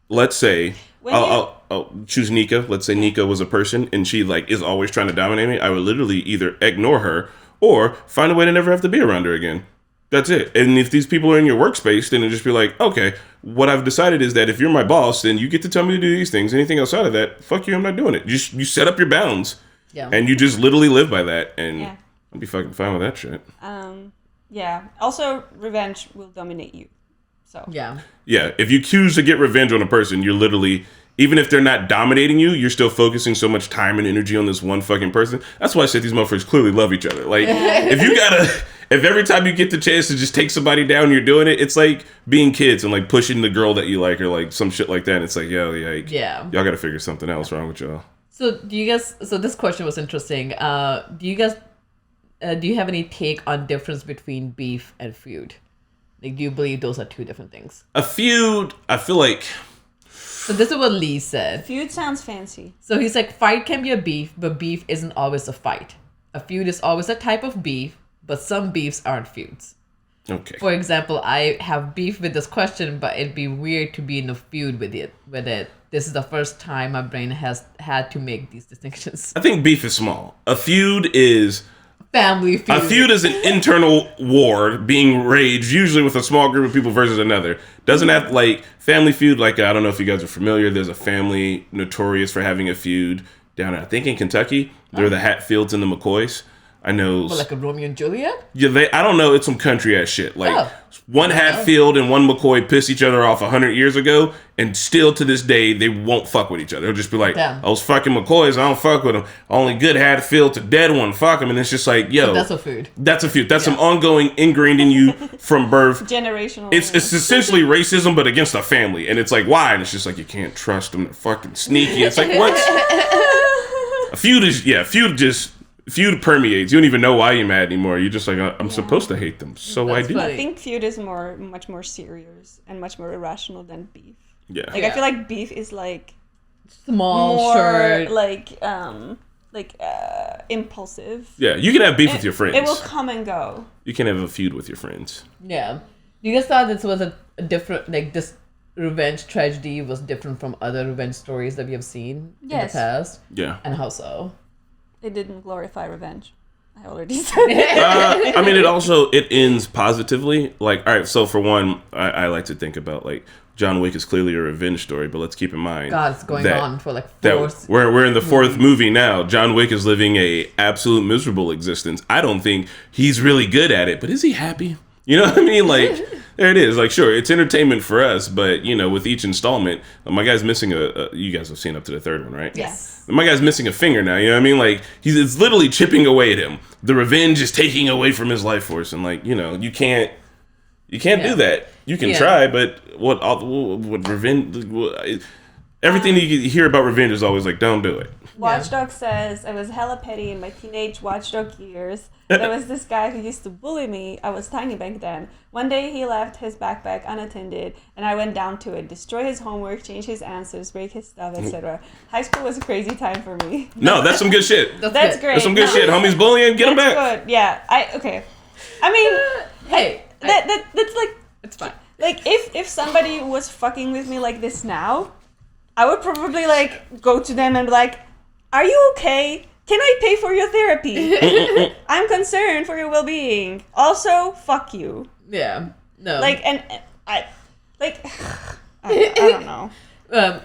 let's say I'll choose Nika. Let's say Nika was a person and she like is always trying to dominate me. I would literally either ignore her or find a way to never have to be around her again. That's it. And if these people are in your workspace, then it'll just be like, okay, what I've decided is that if you're my boss, then you get to tell me to do these things. Anything outside of that, fuck you, I'm not doing it. You set up your bounds. Yeah. And you just literally live by that. And I'll be fucking fine with that shit. Yeah. Also, revenge will dominate you. So. Yeah. Yeah. If you choose to get revenge on a person, you're literally, even if they're not dominating you, you're still focusing so much time and energy on this one fucking person. That's why I said these motherfuckers clearly love each other. Like, if every time you get the chance to just take somebody down, you're doing it, it's like being kids and like pushing the girl that you like or like some shit like that. And it's like, y'all got to figure something else wrong with y'all. So so this question was interesting. Do you have any take on difference between beef and feud? Like, do you believe those are two different things? A feud, I feel like So this is what Lee said. Feud sounds fancy. So he's like, fight can be a beef, but beef isn't always a fight. A feud is always a type of beef, but some beefs aren't feuds. Okay. For example, I have beef with this question, but it'd be weird to be in a feud with it. This is the first time my brain has had to make these distinctions. I think beef is small. A feud is Family feud. A feud is an internal war being raged, usually with a small group of people versus another. Doesn't have, like, Family Feud, like, I don't know if you guys are familiar, there's a family notorious for having a feud down, I think, in Kentucky. They're the Hatfields and the McCoys. I know. But like a Romeo and Juliet? Yeah, I don't know, it's some country ass shit. Like, Oh. one Hatfield and one McCoy pissed each other off 100 years ago, and still to this day, they won't fuck with each other. They'll just be like, Damn. I was fucking McCoys, I don't fuck with them. Only good Hatfield's a dead one, fuck him. And it's just like, yo. So that's a feud. That's a feud. That's some ongoing, ingrained in you from birth. Generational. It's essentially racism, but against a family. And it's like, why? And it's just like, you can't trust them. They're fucking sneaky. It's like, what? A feud is, feud permeates. You don't even know why you're mad anymore. You're just like, I'm supposed to hate them. So That's I do. funny. I think feud is much more serious and much more irrational than beef. Yeah. Like, I feel like beef is like Small more shirt. impulsive. Yeah, you can have beef with your friends. It will come and go. You can have a feud with your friends. Yeah. You guys thought this was a different, like, this revenge tragedy was different from other revenge stories that we have seen in the Yes. past? Yeah. And how so? It didn't glorify revenge. I already said it. I mean, it ends positively. Like, all right, so for one, I like to think about, like, John Wick is clearly a revenge story, but let's keep in mind God, it's going that- on for like that 4 we're in the fourth movie now. John Wick is living a absolute miserable existence. I don't think he's really good at it, but is he happy? You know what I mean? Like, there it is. Like, sure, it's entertainment for us, but, you know, with each installment, my guy's missing you guys have seen up to the third one, right? Yes. My guy's missing a finger now, you know what I mean? Like, it's literally chipping away at him. The revenge is taking away from his life force, and, like, you know, you can't do that. You can try, but what revenge? Everything you hear about revenge is always like, don't do it. Watchdog says, I was hella petty in my teenage Watchdog years. There was this guy who used to bully me. I was tiny back then. One day he left his backpack unattended, and I went down to it, destroy his homework, change his answers, break his stuff, etc. High school was a crazy time for me. No, that's some good shit. That's good. great. That's some good shit. Homies bullying, get them That's back. good. Yeah. I mean, Hey, that's like, it's fine. like if somebody was fucking with me like this now, I would probably like go to them and be like, are you okay? Can I pay for your therapy? I'm concerned for your well-being. Also, fuck you. Yeah. No. Like, and I don't know.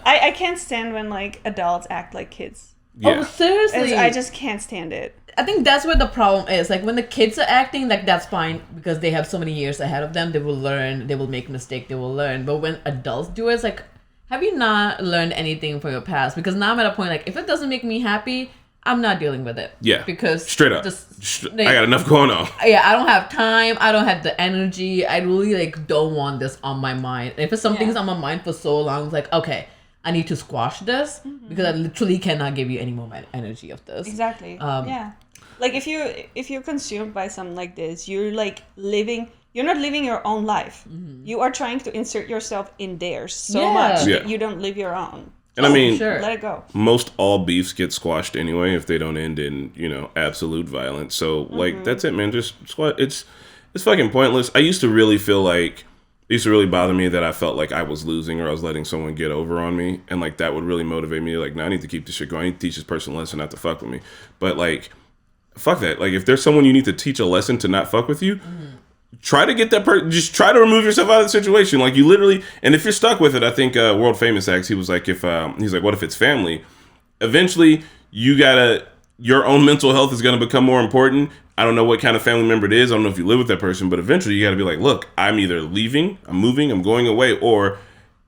I can't stand when like adults act like kids. Yeah. Oh, seriously. I just can't stand it. I think that's where the problem is. Like, when the kids are acting, like, that's fine because they have so many years ahead of them. They will learn. They will make mistakes. They will learn. But when adults do it, it's like, have you not learned anything from your past? Because now I'm at a point, like, if it doesn't make me happy, I'm not dealing with it. Yeah. Because Straight up. like, I got enough going on. yeah, I don't have time. I don't have the energy. I really, like, don't want this on my mind. And if it's something's on my mind for so long, it's like, okay, I need to squash this because I literally cannot give you any more energy of this. Exactly. Yeah. Like if you're consumed by something like this, you're like you're not living your own life. You are trying to insert yourself in theirs so much that you don't live your own. And I mean, sure. Let it go. most all beefs get squashed anyway if they don't end in, you know, absolute violence. So like that's it, man. Just squash. It's fucking pointless. I used to really feel like it used to really bother me that I felt like I was losing or I was letting someone get over on me, and like that would really motivate me. Like, no, I need to keep this shit going. I need to teach this person a lesson not to fuck with me. But like, fuck that. Like, if there's someone you need to teach a lesson to not fuck with you, try to get that person. Just try to remove yourself out of the situation. Like, you literally, and if you're stuck with it, I think World Famous Acts, he was like, he's like, what if it's family? Eventually, your own mental health is going to become more important. I don't know what kind of family member it is. I don't know if you live with that person, but eventually you got to be like, look, I'm either leaving, I'm moving, I'm going away, or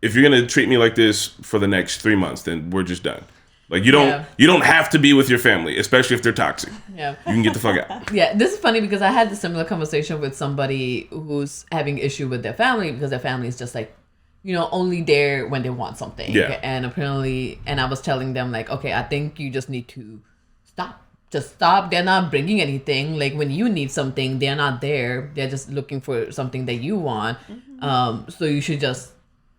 if you're going to treat me like this for the next 3 months, then we're just done. Like, you don't have to be with your family, especially if they're toxic. Yeah. You can get the fuck out. Yeah, this is funny because I had a similar conversation with somebody who's having issue with their family because their family is just like, you know, only there when they want something. Yeah. And apparently, and I was telling them like, okay, I think you just need to stop. Just stop. They're not bringing anything. Like, when you need something, they're not there. They're just looking for something that you want. So you should just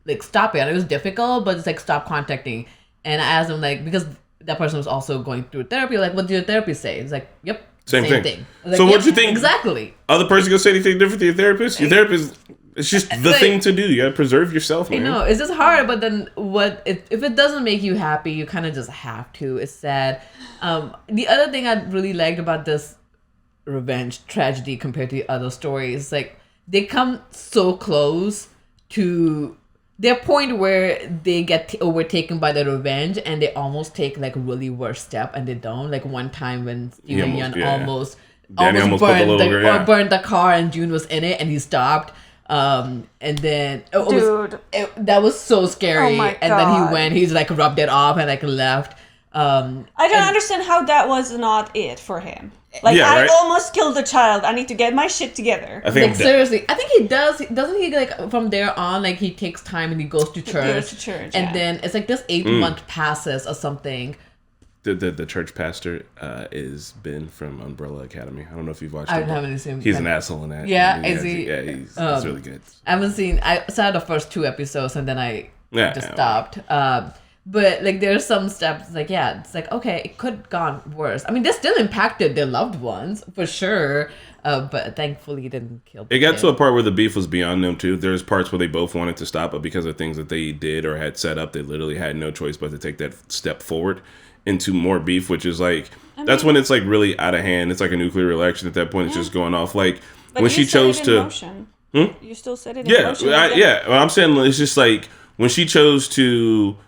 like stop it. And it was difficult, but it's like stop contacting. And I asked him like because that person was also going through therapy. Like, what did your therapist say? It's like, yep, Same thing. I was So like, what you think? Exactly. Other person gonna say anything different to your therapist? Your therapist, it's just the Like, thing to do. You gotta preserve yourself, man. You know, it's just hard. But then if it doesn't make you happy, you kind of just have to. It's sad. The other thing I really liked about this revenge tragedy compared to the other stories, like they come so close to their point where they get overtaken by the revenge and they almost take like a really worse step and they don't. Like one time when Steven Yeun almost Danny almost put the little girl, yeah. burned the car and June was in it and he stopped. And then that was so scary. Oh my and then God. he went, he's like rubbed it off and like left. I don't understand how that was not it for him. Like, Yeah, I right? almost killed a child. I need to get my shit together. I think Like seriously, I think he does. Doesn't he like from there on? Like he takes time and he goes to church. And then it's like this 8-month passes or something. the church pastor is Ben from Umbrella Academy. I don't know if you've watched it. I haven't seen. He's an asshole in that. Yeah, He is has- he? Yeah, he's really good. I haven't seen. I saw the first 2 episodes and then I just Yeah. stopped. But like there's some steps like it's like okay, it could have gone worse. I mean, they still impacted their loved ones for sure. But thankfully, it didn't kill. It got to a part where the beef was beyond them too. There's parts where they both wanted to stop, but because of things that they did or had set up, they literally had no choice but to take that step forward into more beef, which is like that's when it's like really out of hand. It's like a nuclear reaction at that point. It's just going off. Like But when you she set chose it in to. motion. You still set it in Yeah, motion. Well, I'm saying it's just like when she chose to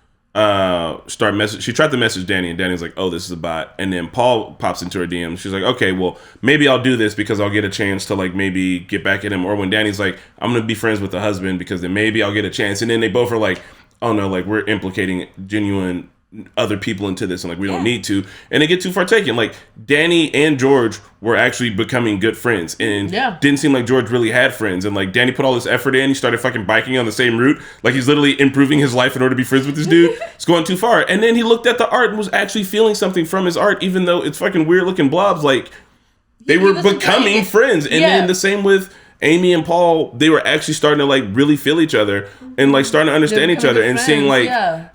start message. She tried to message Danny, and Danny was like, "Oh, this is a bot." And then Paul pops into her DM. She's like, "Okay, well, maybe I'll do this because I'll get a chance to like maybe get back at him." Or when Danny's like, "I'm gonna be friends with the husband because then maybe I'll get a chance." And then they both are like, "Oh no, like we're implicating genuine other people into this and like we don't need to," and they get too far taken. Like Danny and George were actually becoming good friends and didn't seem like George really had friends, and like Danny put all this effort in. He started fucking biking on the same route, like he's literally improving his life in order to be friends with this dude. It's going too far. And then he looked at the art and was actually feeling something from his art, even though it's fucking weird looking blobs. Like they were becoming friends. And then the same with Amy and Paul, they were actually starting to like really feel each other and like starting to understand each other and seeing like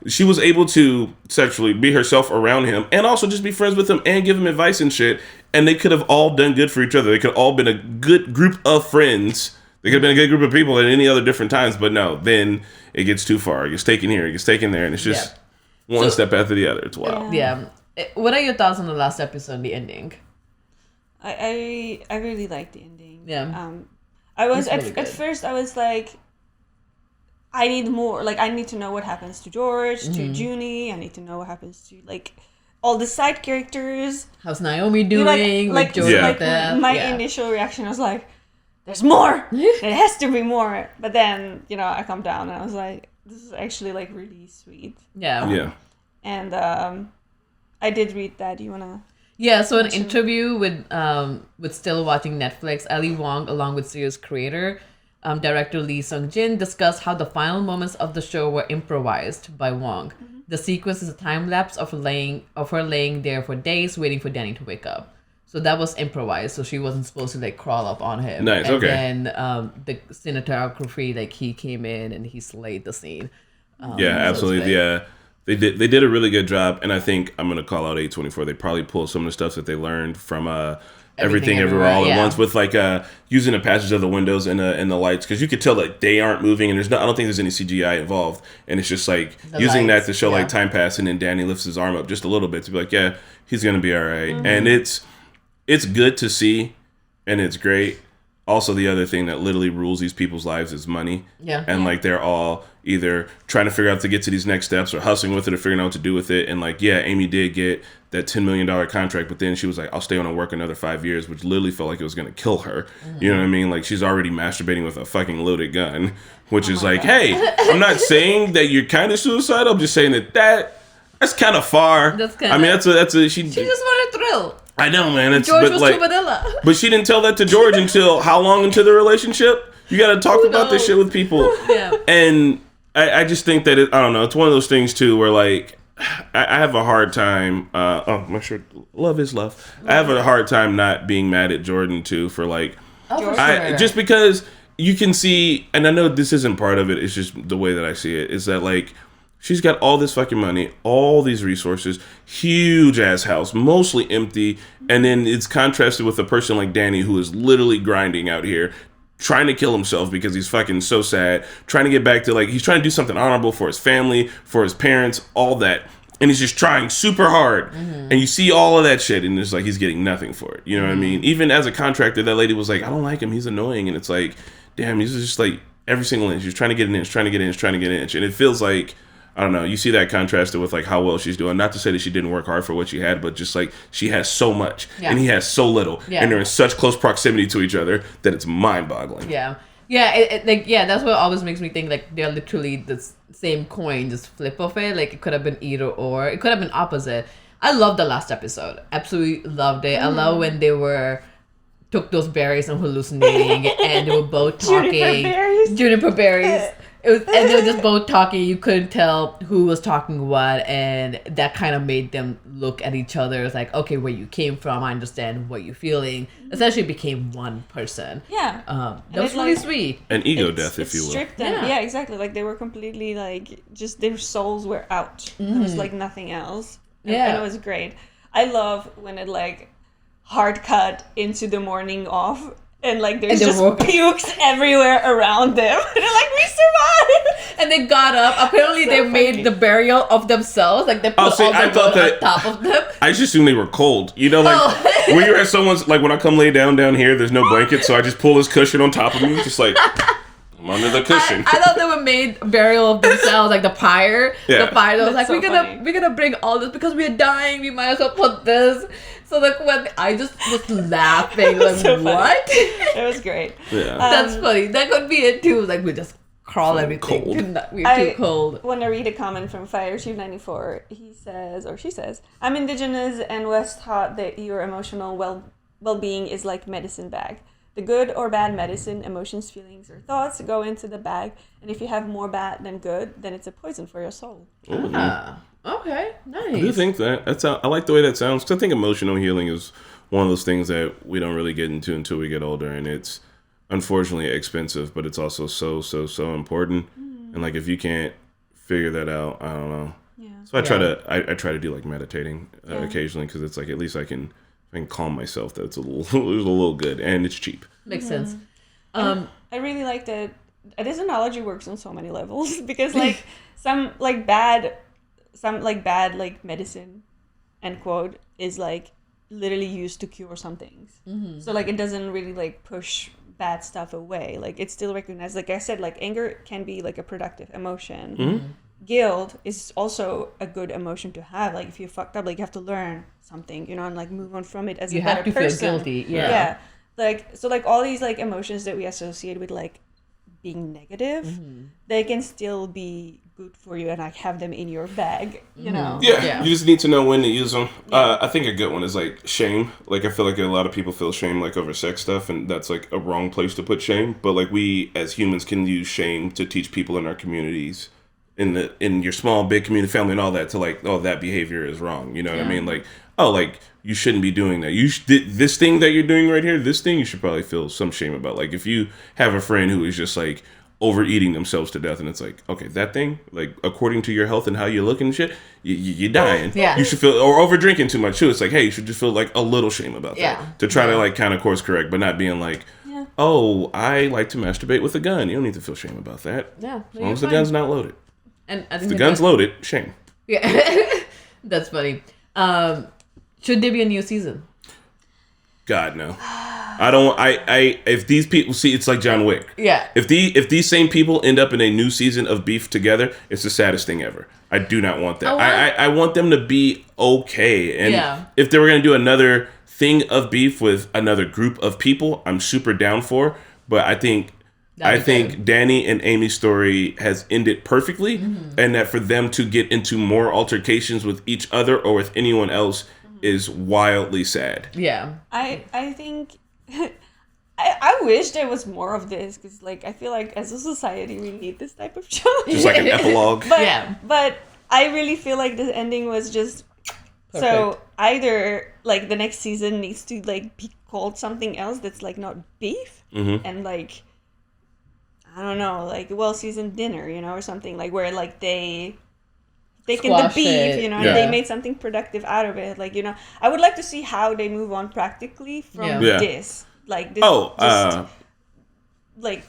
she was able to sexually be herself around him and also just be friends with him and give him advice and shit. And they could have all done good for each other. They could have all been a good group of friends. They could have been a good group of people at any other different times. But no, then it gets too far. It gets taken here. It gets taken there. And it's just one step after the other. It's wild. Yeah. What are your thoughts on the last episode and the ending? I really liked the ending. Yeah. I was really at first I was like, I need more. Like I need to know what happens to George, to Junie. I need to know what happens to like all the side characters. How's Naomi doing? Like George like that? my initial reaction was like, there's more. There has to be more. But then I calmed down and I was like, this is actually like really sweet. Yeah. And I did read that. Do you wanna? Yeah, so an interview with Still Watching Netflix, Ali Wong, along with series creator, director Lee Sung-jin, discussed how the final moments of the show were improvised by Wong. The sequence is a time lapse of her laying there for days waiting for Danny to wake up. So that was improvised. So she wasn't supposed to like crawl up on him. Nice. And okay. then the cinematography, like he came in and he slayed the scene. Yeah, absolutely. Yeah. They did a really good job, and I think I'm gonna call out A24. They probably pulled some of the stuff that they learned from Everything Everywhere All at Once with like using the passage of the windows and the lights, because you could tell that they aren't moving and I don't think there's any CGI involved, and it's just like using that to show like time passing, and Danny lifts his arm up just a little bit to be like, yeah, he's gonna be all right. And it's good to see, and it's great. Also, the other thing that literally rules these people's lives is money. Yeah. And like they're all either trying to figure out to get to these next steps or hustling with it or figuring out what to do with it. And like, yeah, Amy did get that $10 million contract, but then she was like, I'll stay on and work another 5 years, which literally felt like it was going to kill her. You know what I mean? Like she's already masturbating with a fucking loaded gun, which is like, hey, I'm not saying that you're kind of suicidal. I'm just saying that's kind of far. I mean, that's a she just wanted a thrill. I know, man. George was too vanilla. But she didn't tell that to George until how long into the relationship? You got to talk about this shit with people. Yeah. And I just think that I don't know. It's one of those things too where like I have a hard time. My shirt. Love is love. I have a hard time not being mad at Jordan too for like. Oh, for sure. Just because you can see, and I know this isn't part of it, it's just the way that I see it, is that like she's got all this fucking money, all these resources, huge ass house, mostly empty, and then it's contrasted with a person like Danny who is literally grinding out here, trying to kill himself because he's fucking so sad, trying to get back to like, he's trying to do something honorable for his family, for his parents, all that. And he's just trying super hard. And you see all of that shit, and it's like he's getting nothing for it. You know what I mean? Even as a contractor, that lady was like, I don't like him. He's annoying. And it's like, damn, he's just like every single inch. He's trying to get an inch, trying to get an inch, trying to get an inch. And it feels like, I don't know, you see that contrasted with like how well she's doing. Not to say that she didn't work hard for what she had, but just like she has so much and he has so little. Yeah. And they're in such close proximity to each other that it's mind-boggling. Yeah. Yeah, that's what always makes me think like they're literally the same coin, just flip of it. Like it could have been either or. It could have been opposite. I loved the last episode. Absolutely loved it. I love when they took those berries and hallucinating and they were both talking. Juniper berries. And they were just both talking. You couldn't tell who was talking what, and that kind of made them look at each other. It's like, okay, where you came from, I understand what you're feeling. Essentially became one person. Yeah. That was really sweet. An ego death, if you will. Stripped them. Yeah, exactly. Like they were completely like, just their souls were out. There was like nothing else. And it was great. I love when it like hard cut into the morning off. And like there's just pukes everywhere around them. And they're like, we survived! And they got up. Apparently they made the burial of themselves. Like they put all the wood on top of them. I just assumed they were cold. You know, like when you're at someone's, like when I come lay down here, there's no blanket, so I just pull this cushion on top of me, just like I'm under the cushion. I thought they were made burial of themselves, like the pyre. Yeah. The pyre. I was like, so we're gonna bring all this because we're dying. We might as well put this. So like when I just was laughing, like so what? It was great. Yeah. That's funny. That could be it too. Like we just crawl everything. Cold. We're too cold. Want to read a comment from Fire Chief 94. He says, or she says, I'm indigenous and was taught that your emotional well-being is like medicine bag. The good or bad medicine, emotions, feelings, or thoughts go into the bag, and if you have more bad than good, then it's a poison for your soul. Okay, nice. I do think that I like the way that sounds, because I think emotional healing is one of those things that we don't really get into until we get older, and it's unfortunately expensive, but it's also so important. And like if you can't figure that out, I don't know. Yeah. So I try to do like meditating occasionally, because it's like at least I can calm myself. That's a little good, and it's cheap. Makes sense. I really like that. This analogy works on so many levels because like some bad medicine, end quote, is like literally used to cure some things. So like it doesn't really like push bad stuff away. Like it's still recognized. Like I said, like anger can be like a productive emotion. Guilt is also a good emotion to have. Like if you fucked up, like you have to learn something, you know, and like move on from it as a better person. You have to feel guilty. Yeah. Like so like all these like emotions that we associate with like being negative, they can still be good for you and like have them in your bag, you know. Yeah, you just need to know when to use them. I think a good one is like shame. Like I feel like a lot of people feel shame like over sex stuff, and that's like a wrong place to put shame. But like we as humans can use shame to teach people in our communities, in your small, big community, family, and all that, to like, oh, that behavior is wrong. You know what I mean? Like, oh, like you shouldn't be doing that. This thing that you're doing right here, this thing you should probably feel some shame about. Like if you have a friend who is just like overeating themselves to death, and it's like, okay, that thing, like according to your health and how you look and shit, you're dying. Yeah. You should feel, or over drinking too much too. It's like, hey, you should just feel like a little shame about that, to try to like kind of course correct, but not being like, oh, I like to masturbate with a gun. You don't need to feel shame about that. Yeah, as long as the gun's not loaded. And I if think the gun's loaded, shame. Yeah, that's funny. Should there be a new season? God, no. If these people, see, it's like John Wick. Yeah. If these same people end up in a new season of Beef together, it's the saddest thing ever. I do not want that. I want them to be okay. And if they were going to do another thing of Beef with another group of people, I'm super down for. But I think Danny and Amy's story has ended perfectly, and that for them to get into more altercations with each other or with anyone else is wildly sad. Yeah. I think I wish there was more of this, because like I feel like as a society we need this type of show. Just like an epilogue. But I really feel like this ending was just perfect. So either like the next season needs to like be called something else that's like not Beef, and like I don't know, like well-seasoned dinner, or something like where like they taken Squash the beef, it. and Yeah. they made something productive out of it. Like, I would like to see how they move on practically from Yeah. this. Like this, like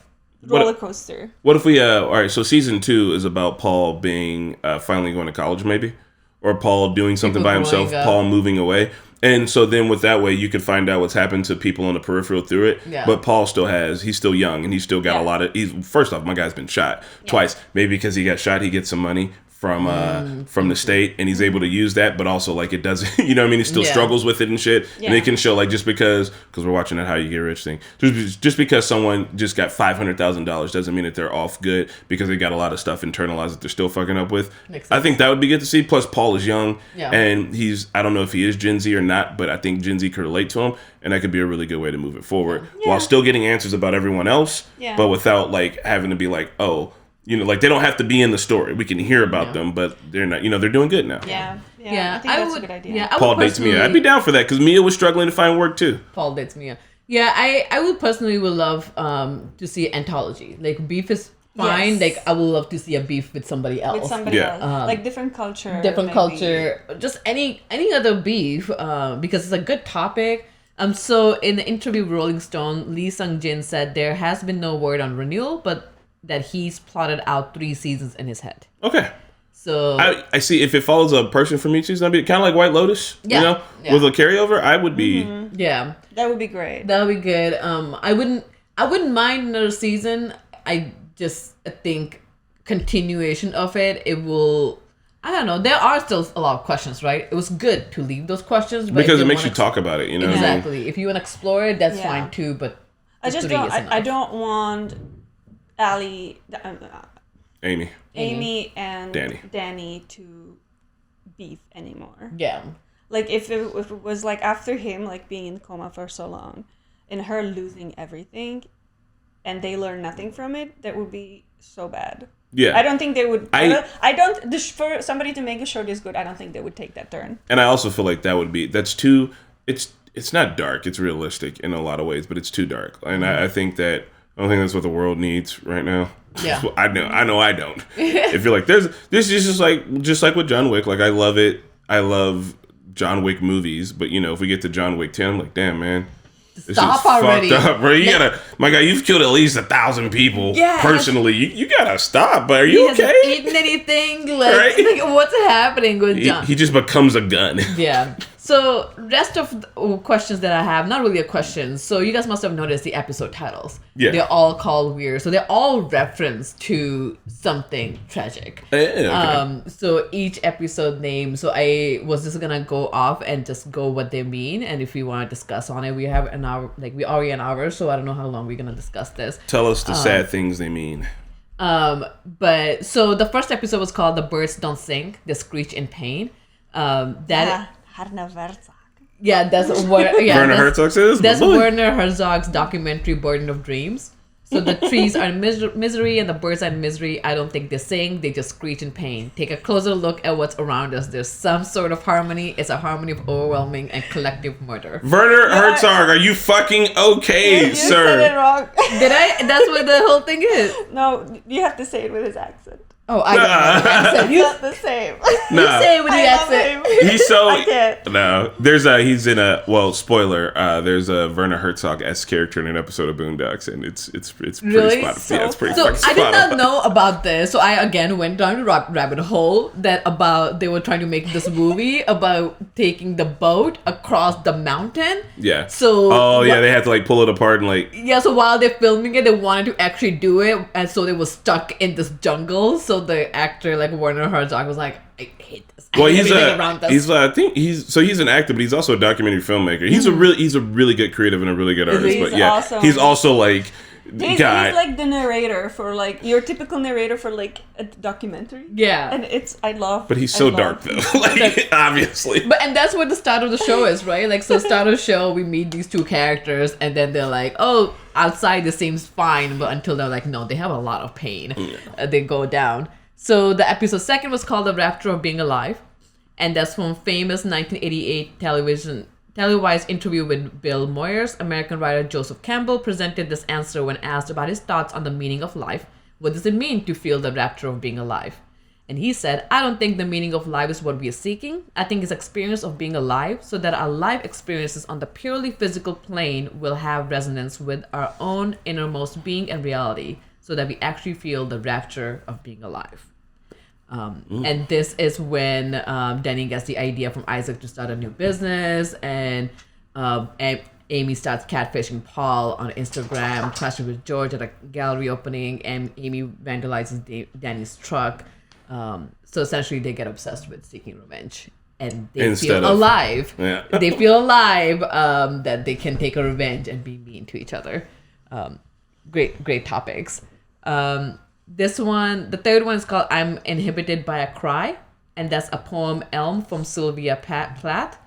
roller coaster. What if we all right, so season 2 is about Paul being finally going to college, maybe, or Paul doing something People by himself, growing up. Paul moving away, and so then with that way you could find out what's happened to people on the peripheral through it. Yeah. But Paul he's still young, and he's still got a lot of. First off, my guy's been shot twice. Maybe because he got shot, he gets some money from the state, and he's able to use that, but also like it doesn't, you know what I mean? He still struggles with it and shit. Yeah. And they can show like just because we're watching that How You Get Rich thing, just because someone just got $500,000 doesn't mean that they're off good because they got a lot of stuff internalized that they're still fucking up with. Makes I sense. think that would be good to see. Plus, Paul is young, Yeah. and I don't know if he is Gen Z or not, but I think Gen Z could relate to him, and that could be a really good way to move it forward while still getting answers about everyone else, but without like having to be like, oh. Like they don't have to be in the story. We can hear about them, but they're not. They're doing good now. Yeah. Yeah, I think that's a good idea. Yeah, I Paul would dates Mia. personally- I'd be down for that because Mia was struggling to find work too. Paul dates Mia. Yeah, I would personally would love to see anthology. Like beef is fine. Yes. Like I would love to see a beef with somebody else. With somebody Yeah. else, like different culture, Different maybe. culture, just any other beef, because it's a good topic. So in the interview with Rolling Stone, Lee Sung-jin said there has been no word on renewal, but that he's plotted out 3 seasons in his head. Okay. So I see. If it follows a person from each season, I'd be kind of like White Lotus. Yeah. Yeah. With a carryover, I would be. yeah, That would be great. that would be good. I wouldn't mind another season. I think continuation of it. It will. I don't know. There are still a lot of questions, right? It was good to leave those questions, but Because if it you makes you wanna talk about it. You know. What I mean? exactly. If you want to explore it, that's Yeah. fine too. But I just 3 don't. is I enough. don't want Amy. Amy and Danny. to beef anymore. Yeah. Like if it was like after him like being in coma for so long, and her losing everything, and they learn nothing from it, that would be so bad. Yeah. I don't think they would. For somebody to make a show this good, I don't think they would take that turn. And I also feel like that's too. It's not dark. It's realistic in a lot of ways, but it's too dark. And I think that I don't think that's what the world needs right now. Yeah. I know I don't. If you're like this is just like with John Wick. Like I love it. I love John Wick movies, but if we get to John Wick 10, I'm like, damn man. This Stop is already. fucked up, bro. You gotta, my guy. You've killed at least 1,000 people Yes. personally. You gotta stop. But are He you hasn't okay? eaten anything. Like, Right? like what's happening with John? He just becomes a gun. Yeah. So rest of the questions that I have, not really a question. So you guys must have noticed the episode titles. Yeah. They're all called weird. So they're all reference to something tragic. Okay. So each episode name. So I was just gonna go off and just go what they mean. And if we want to discuss on it, we have an hour. Like we already an hour. So I don't know how long we're gonna discuss this. Tell us the sad things they mean. But so the first episode was called "The Birds Don't Sing." They screech in pain. Yeah, that's what. Yeah, Werner Herzog says That's "Boy." Werner Herzog's documentary "Burden of Dreams." So the trees are in misery and the birds are in misery. I don't think they sing; they just screech in pain. Take a closer look at what's around us. There's some sort of harmony. It's a harmony of overwhelming and collective murder. Werner Herzog, are you fucking okay, You sir? said it wrong. Did I? That's what the whole thing is. No, you have to say it with his accent. Oh, I don't know the accent. You It's not the same. Nah. say it with the I love accent. him. He's so I can't. no. He's in a spoiler. There's a Werner Herzog-esque character in an episode of Boondocks, and it's pretty Really? spot. Yeah, it's pretty So fucking I did spot not on. know about this. So I again went down the rabbit hole they were trying to make this movie about taking the boat across the mountain. Yeah. So they had to like pull it apart and like. yeah, so while they're filming it, they wanted to actually do it, and so they were stuck in this jungle. So the actor, like Werner Herzog, was like, "I hate this." I Well, hate he's everything around us." I think he's an actor, but he's also a documentary filmmaker. He's a really good creative and a really good artist. He's But yeah, awesome. he's also like. He's like the narrator for like your typical narrator for like a documentary. Yeah. And I love. But he's so dark though. Like obviously. And that's what the start of the show is, right? Like, so start of the show, we meet these two characters, and then they're like, "Oh, outside this seems fine," but until they're like, "No, they have a lot of pain." They go down. So the episode second was called "The Rapture of Being Alive," and that's from famous 1988 Televised interview with Bill Moyers, American writer Joseph Campbell presented this answer when asked about his thoughts on the meaning of life. What does it mean to feel the rapture of being alive? And he said, I don't think the meaning of life is what we are seeking. I think it's experience of being alive, so that our life experiences on the purely physical plane will have resonance with our own innermost being and reality, so that we actually feel the rapture of being alive. And this is when Denny gets the idea from Isaac to start a new business, and Amy starts catfishing Paul on Instagram, crashing with George at a gallery opening, and Amy vandalizes Danny's truck. So essentially they get obsessed with seeking revenge, and they feel alive. Yeah. They feel alive that they can take a revenge and be mean to each other. Great topics. This one, the third one is called I'm Inhibited by a Cry, and that's a poem Elm from Sylvia Plath.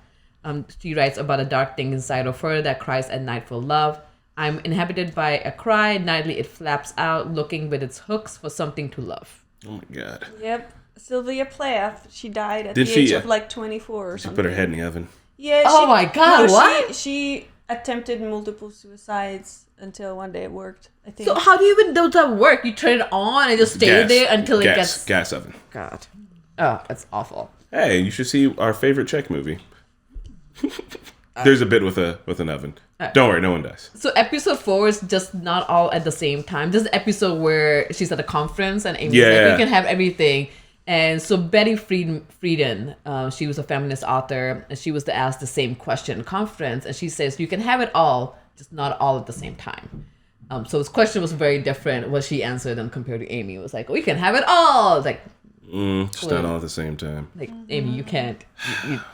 She writes about a dark thing inside of her that cries at night for love. I'm inhabited by a cry, nightly it flaps out, looking with its hooks for something to love. Oh my God. Yep. Sylvia Plath. She died at the age of like 24 or something. She put her head in the oven. Yeah. Oh my God, what? She attempted multiple suicides until one day it worked, I think. So how do you even do that work? You turn it on and just stay there until it gets... Gas oven. God. Oh, that's awful. Hey, you should see our favorite Czech movie. There's a bit with an oven. Don't worry, no one dies. So episode 4 is just not all at the same time. This is the episode where she's at a conference and Amy's like, we can have everything. And so Betty Friedan, she was a feminist author, and she was asked the same question in conference, and she says, you can have it all, just not all at the same time. So his question was very different, what she answered them compared to Amy. It was like, we can have it all. It's like, just not all at the same time. like, Amy, you can't.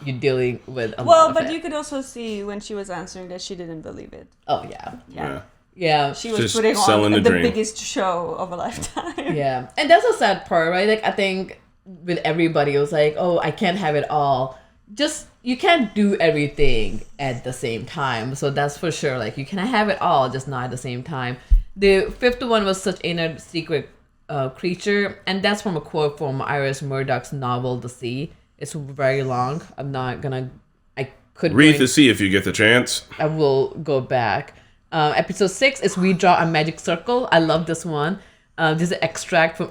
You're dealing with a lot Well, of but it. you could also see when she was answering that she didn't believe it. Oh, yeah. Yeah. She was Just putting selling on the the dream. biggest show of a lifetime. Yeah. And that's a sad part, right? Like, I think with everybody, it was like, oh, I can't have it all. Just, you can't do everything at the same time. So that's for sure. Like, you can have it all, just not at the same time. The fifth one was Such Inner Secret Creature. And that's from a quote from Iris Murdoch's novel, The Sea. It's very long. I'm not gonna... I could Read The Sea if you get the chance. I will go back. Episode 6 is We Draw a Magic Circle. I love this one. This is an extract from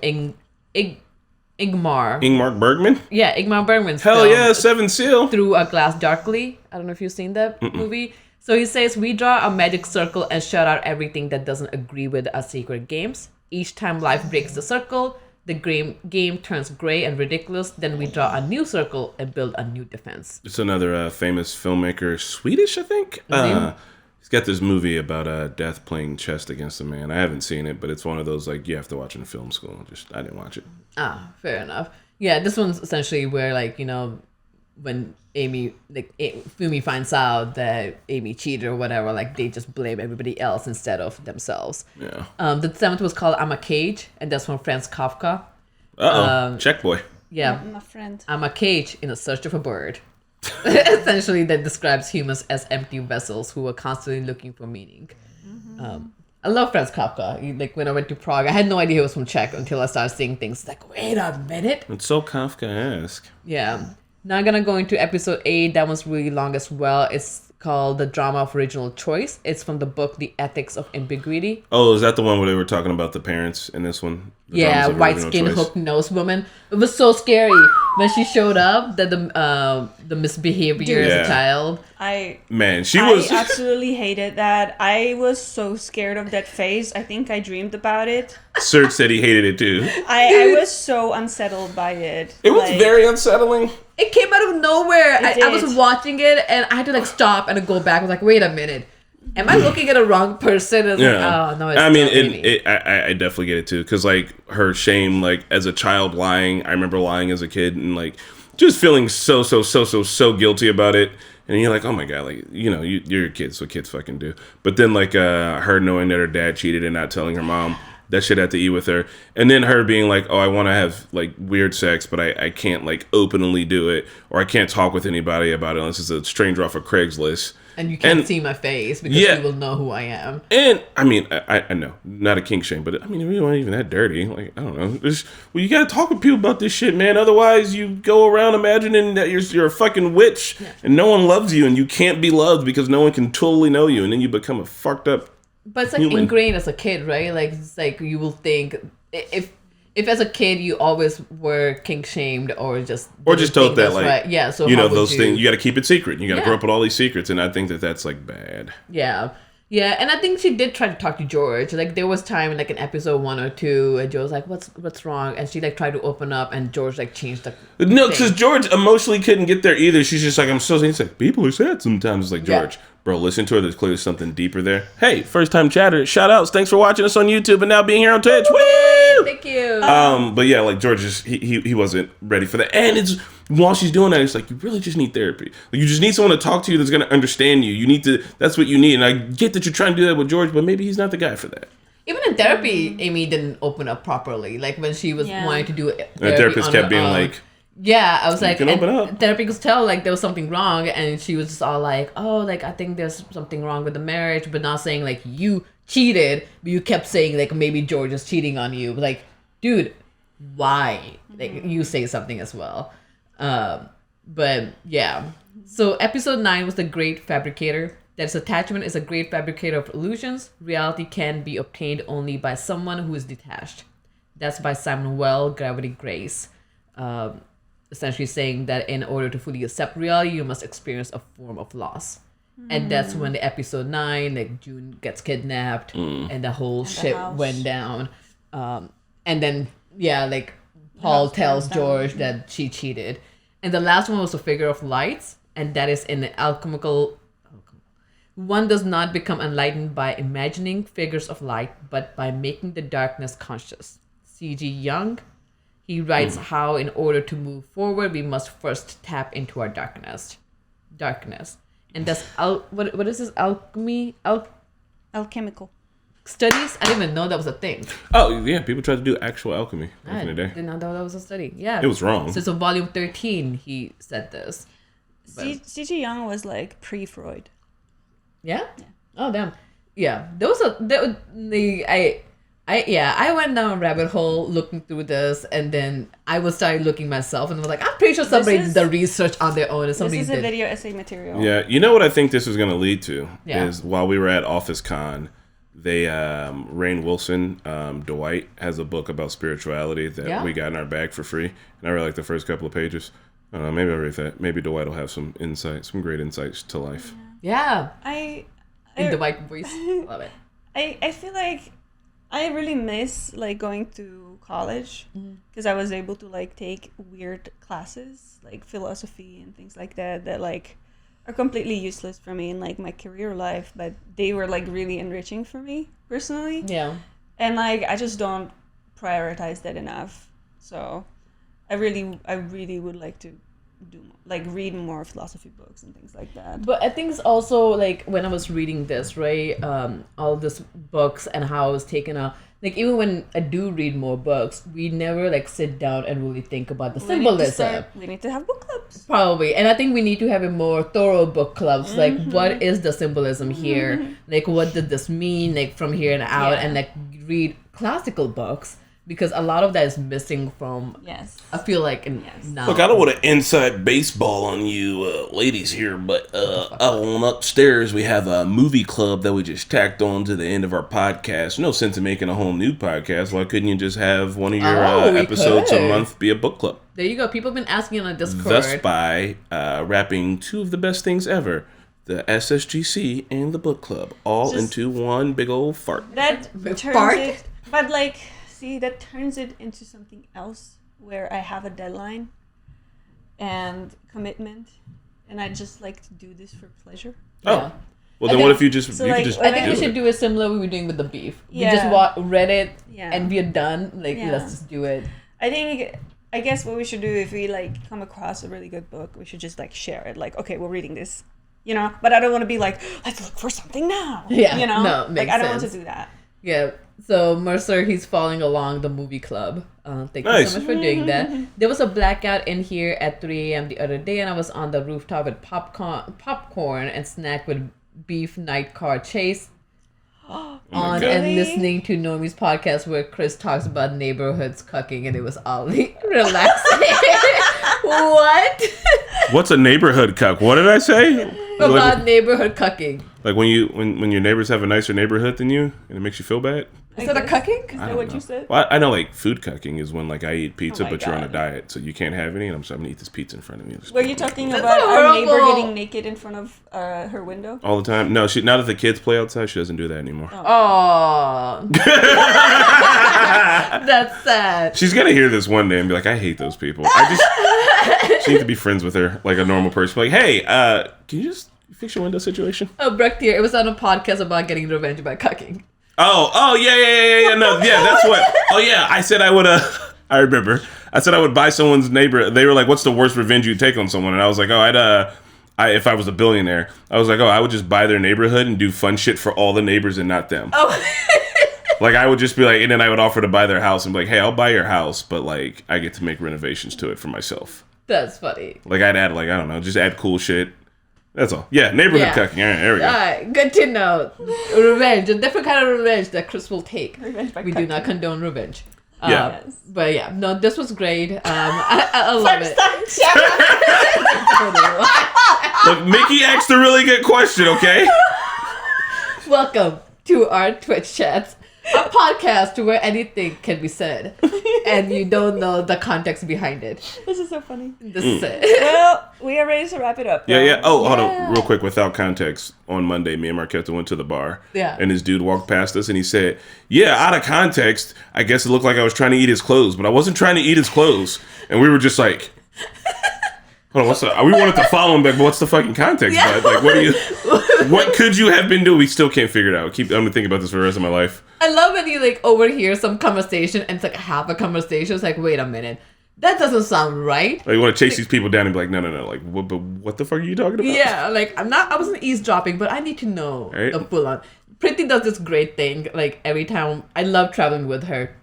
Ingmar Bergman? Yeah, Ingmar Bergman's Hell film, yeah, Seven Seal. Through a Glass Darkly. I don't know if you've seen that movie. So he says, we draw a magic circle and shut out everything that doesn't agree with our secret games. Each time life breaks the circle, the game turns gray and ridiculous. Then we draw a new circle and build a new defense. It's another famous filmmaker, Swedish, I think. He's got this movie about death playing chess against a man. I haven't seen it, but it's one of those, like, you have to watch in film school. I didn't watch it. Ah, fair enough. Yeah, this one's essentially where, like, you know, when Amy, like, Fumi finds out that Amy cheated or whatever, like, they just blame everybody else instead of themselves. Yeah. The 7th was called I'm a Cage, and that's from Franz Kafka. Czech boy. Yeah. My friend. I'm a cage in a search of a bird. Essentially, that describes humans as empty vessels who are constantly looking for meaning. I love Franz Kafka. Like, when I went to Prague, I had no idea he was from Czech until I started seeing things like, wait a minute. It's so Kafkaesque. Yeah. Now I'm gonna go into episode 8. That one's really long as well. It's called The Drama of Original Choice. It's from the book The Ethics of Ambiguity. Oh, is that the one where they were talking about the parents in this one? Yeah, white skin, hook nose woman. It was so scary when she showed up. That the misbehavior as a child. I was. I absolutely hated that. I was so scared of that face. I think I dreamed about it. Serge said he hated it too. I was so unsettled by it. It was very unsettling. It came out of nowhere. I was did. watching it and I had to like stop and go back. I was like, wait a minute. Am I looking at a wrong person? It's like, oh no, it's I mean, Amy. I definitely get it too, because like her shame, like as a child lying. I remember lying as a kid and like just feeling so guilty about it. And you're like, oh my god, like, you know, you're a kid, so kids fucking do. But then like her knowing that her dad cheated and not telling her mom, that shit had to eat with her. And then her being like, oh, I want to have like weird sex, but I can't like openly do it, or I can't talk with anybody about it unless it's a stranger off of Craigslist. And you can't see my face because you will know who I am. And I mean, I know, not a kink shame, but I mean, we weren't even that dirty. Like, I don't know. You got to talk with people about this shit, man. Otherwise, you go around imagining that you're a fucking witch and no one loves you and you can't be loved because no one can totally know you. And then you become a fucked up But it's like human. ingrained as a kid, right? Like, it's like you will think if as a kid you always were kink shamed or just told that like right. Yeah, so you know how would those things you got to keep it secret. You got to Yeah. grow up with all these secrets, and I think that's like bad. Yeah. Yeah, and I think she did try to talk to George. Like there was time like in episode 1 or 2, and Joe was like, "What's wrong?" And she like tried to open up, and George like changed the. No, thing. because George emotionally couldn't get there either. She's just like, I'm so. He's like, people are sad sometimes. It's like, George, bro, listen to her. There's clearly something deeper there. Hey, first time chatter, shout outs. Thanks for watching us on YouTube and now being here on Twitch. Woo! Thank you. But yeah, like George just he wasn't ready for that. And it's while she's doing that, it's like you really just need therapy. Like you just need someone to talk to you that's gonna understand you. You need to. That's what you need. And I get that you're trying to do that with George, but maybe he's not the guy for that. Even in therapy, Amy didn't open up properly. Like when she was wanting to do it. And the therapist kept being like, yeah, I was like, can open up. Therapy could tell like there was something wrong, and she was just all like, oh, like I think there's something wrong with the marriage, but not saying like you cheated, but you kept saying like maybe George is cheating on you. Like, dude, why? Like you say something as well. But yeah. So episode 9 was the great fabricator. That its attachment is a great fabricator of illusions. Reality can be obtained only by someone who is detached. That's by Simon Well, Gravity Grace. Essentially saying that in order to fully accept reality, you must experience a form of loss. And that's when the episode 9, like June gets kidnapped and the whole ship went down. And then, yeah, like Paul tells George that she cheated. And the last one was a figure of lights, and that is in the alchemical. One does not become enlightened by imagining figures of light, but by making the darkness conscious. C.G. Jung, he writes how in order to move forward, we must first tap into our darkness. And that's, what is this, alchemy? Alchemical. Studies? I didn't even know that was a thing. oh yeah, people tried to do actual alchemy back in the day. Did not know that was a study. Yeah. It was wrong. So it's on volume 13 he said this. C.G. Jung was like pre-Freud. Yeah? Oh damn. Yeah. I went down a rabbit hole looking through this, and then I was started looking myself, and I was like, I'm pretty sure somebody did the research on their own, and somebody This is did. a video essay material. Yeah, you know what I think this is going to lead to Yeah. is while we were at Office Con, they Rainn Wilson, Dwight has a book about spirituality that we got in our bag for free, and I read like the first couple of pages. I don't know, maybe I'll read that. Maybe Dwight will have some insight, some great insights to life. Yeah. I In the white voice. Love it. I feel like I really miss like going to college because I was able to like take weird classes like philosophy and things like that like are completely useless for me in like my career life, but they were like really enriching for me personally. Yeah. And like I just don't prioritize that enough. So I really would like to read more philosophy books and things like that. But I think it's also like when I was reading this, right? All these books and how I was taken out. Like even when I do read more books, we never like sit down and really think about the symbolism. We need to have book clubs. Probably. And I think we need to have a more thorough book clubs. Like what is the symbolism here? Like what did this mean? Like from here and out, and like read classical books. Because a lot of that is missing from. Yes. I feel like now. Look, I don't want to inside baseball on you ladies here, but on upstairs we have a movie club that we just tacked on to the end of our podcast. No sense in making a whole new podcast. Why couldn't you just have one of your episodes a month be a book club? There you go. People have been asking on Discord. Thus by wrapping two of the best things ever. The SSGC and the book club. All Just into one big old fart. That turns Fart? it... But like... See, that turns it into something else where I have a deadline and commitment, and I just like to do this for pleasure. Oh. Yeah. Well, then what if you just... So you like, could just I think do we should it. do it similar we were doing with the beef. Yeah. We just read it Yeah. and we are done. Like, Yeah. let's just do it. I guess what we should do if we like come across a really good book, we should just like share it. Like, okay, we're reading this, you know. But I don't want to be like, let's look for something now. Yeah, you know. no, like makes I don't want to sense. do that. Yeah. So Mercer, he's following along the movie club. Thank you Nice. so much for doing that. There was a blackout in here at 3 a.m. the other day, and I was on the rooftop with popcorn and snack with beef night car chase on God. and listening to Normies podcast where Chris talks about neighborhoods cucking, and it was oddly relaxing. What? What's a neighborhood cuck? What did I say? About neighborhood cucking. Like when your neighbors have a nicer neighborhood than you, and it makes you feel bad. Is that a cucking? Is that what you said? Well, I know like food cucking is when like I eat pizza, Oh my but you're on a God. diet, so you can't have any. And I'm gonna eat this pizza in front of you. Were you talking That's about our neighbor horrible. getting naked in front of her window? all the time? No, now that the kids play outside, she doesn't do that anymore. Oh. That's sad. She's gonna hear this one day and be like, I hate those people. She needs to be friends with her like a normal person. Like, hey, can you just fix your window situation? Oh, Breck dear, it was on a podcast about getting revenge by cucking. Oh, yeah, no, yeah, that's what. Oh, yeah, I said I would, I remember. I said I would buy someone's neighbor. They were like, what's the worst revenge you'd take on someone? And I was like, if I was a billionaire, I was like, I would just buy their neighborhood and do fun shit for all the neighbors and not them. Oh. Like, I would just be like, and then I would offer to buy their house and be like, hey, I'll buy your house, but like, I get to make renovations to it for myself. That's funny. Like, I'd add, like, I don't know, just add cool shit. That's all. Yeah, neighborhood cucking. All right, there we go. Alright, good to know. Revenge, a different kind of revenge that Chris will take. Revenge by We do not condone revenge. Yeah. Yes. But yeah, no, this was great. I love it. Look, Mickey asked a really good question, okay? Welcome to our Twitch chats, a podcast where anything can be said, and you don't know the context behind it. This is so funny. This is it. Well, we are ready to wrap it up. Yeah. though. Oh, hold on, real quick, without context. On Monday, me and Marquetta went to the bar. Yeah. And this dude walked past us and he said, yeah, out of context, I guess it looked like I was trying to eat his clothes, but I wasn't trying to eat his clothes. And we were just like, hold on, we wanted to follow him back, but what's the fucking context, Yeah. bud? Like, what could you have been doing? We still can't figure it out. I'm gonna think about this for the rest of my life. I love when you like overhear some conversation and it's like half a conversation. It's like, wait a minute, that doesn't sound right. Like, you want to chase these people down and be like, no. Like, what the fuck are you talking about? Yeah, like I wasn't eavesdropping, but I need to know Right. the full on. Pretty does this great thing. Like every time, I love traveling with her.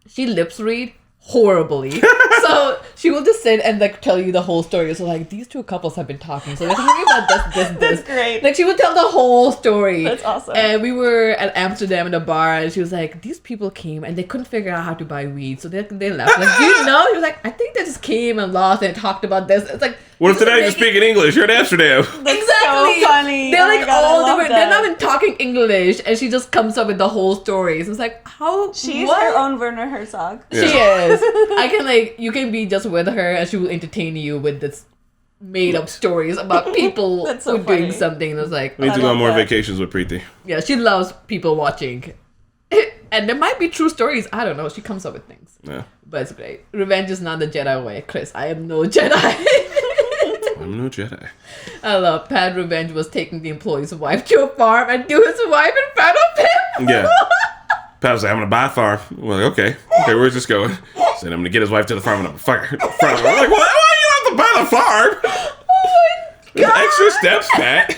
She lips read horribly. So she will just sit and like tell you the whole story. So like these two couples have been talking. So they're talking about this. That's great. Like she would tell the whole story. That's awesome. And we were at Amsterdam in a bar, and she was like, "These people came and they couldn't figure out how to buy weed, so they left." Like, do you know? She was like, "I think they just came and lost and talked about this." It's like, What if this they're not is even speaking English? You're in Amsterdam. Exactly. so funny. They're Oh my like God, I all love they're that. not even talking English, and she just comes up with the whole story. So it's like, how She's what? her own Werner Herzog. Yeah. She is. I can like you can be just with her, and she will entertain you with this made up stories about people That's so who doing funny. something. And it's like, We need to I go on love more that. vacations with Preeti. yeah, she loves people watching. And there might be true stories. I don't know. She comes up with things. Yeah. But it's great. Revenge is not the Jedi way. Chris, I am no Jedi. I'm no Jedi. I love Pat Revenge was taking the employee's wife to a farm and do his wife in front of him. Yeah. Pat was like, I'm going to buy a farm. We're like, okay, where's this going? Said, I'm going to get his wife to the farm and I'm going to fuck her. I'm like, why do you have to buy the farm? There's extra steps, Pat.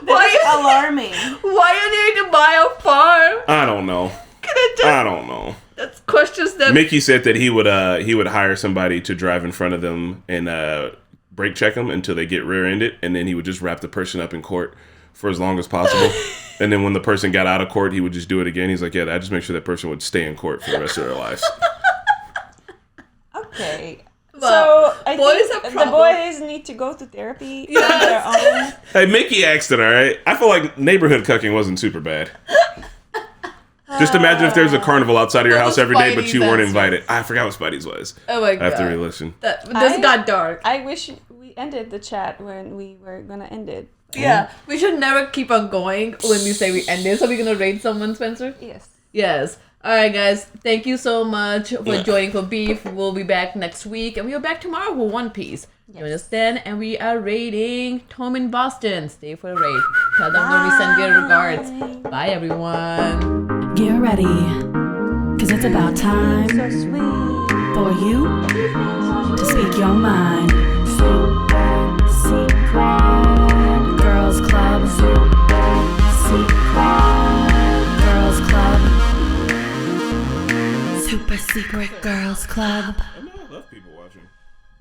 This is alarming. Why do you need to buy a farm? I don't know. Can I just, I don't know. that's questions that Mickey said that he would hire somebody to drive in front of them and brake check them until they get rear-ended, and then he would just wrap the person up in court for as long as possible. And then when the person got out of court, he would just do it again. He's like, yeah, I just make sure that person would stay in court for the rest of their lives. Okay. Well, So I boys think have the problems. boys need to go to therapy on their own. Hey, Mickey asked it, all right? I feel like neighborhood cucking wasn't super bad. Just imagine if there's a carnival outside of your What house was every day, but Spidey's you weren't answer? invited. I forgot what Spidey's was. Oh my I have to God. re-listen. This got dark. I wish we ended the chat when we were gonna end it. Yeah, we should never keep on going when we say we end it. So we're gonna rate someone, Spencer? Yes. Yes. All right, guys. Thank you so much for Yeah. joining for Beef. We'll be back next week, and we'll be back tomorrow for One Piece. You understand? And we are rating Tom in Boston. Stay for the rate. Tell them when we send their regards. Bye, everyone. Get ready, cause it's about time So sweet. for you to speak your mind. Secret Girls Club. Secret Girls Club. secret girls club.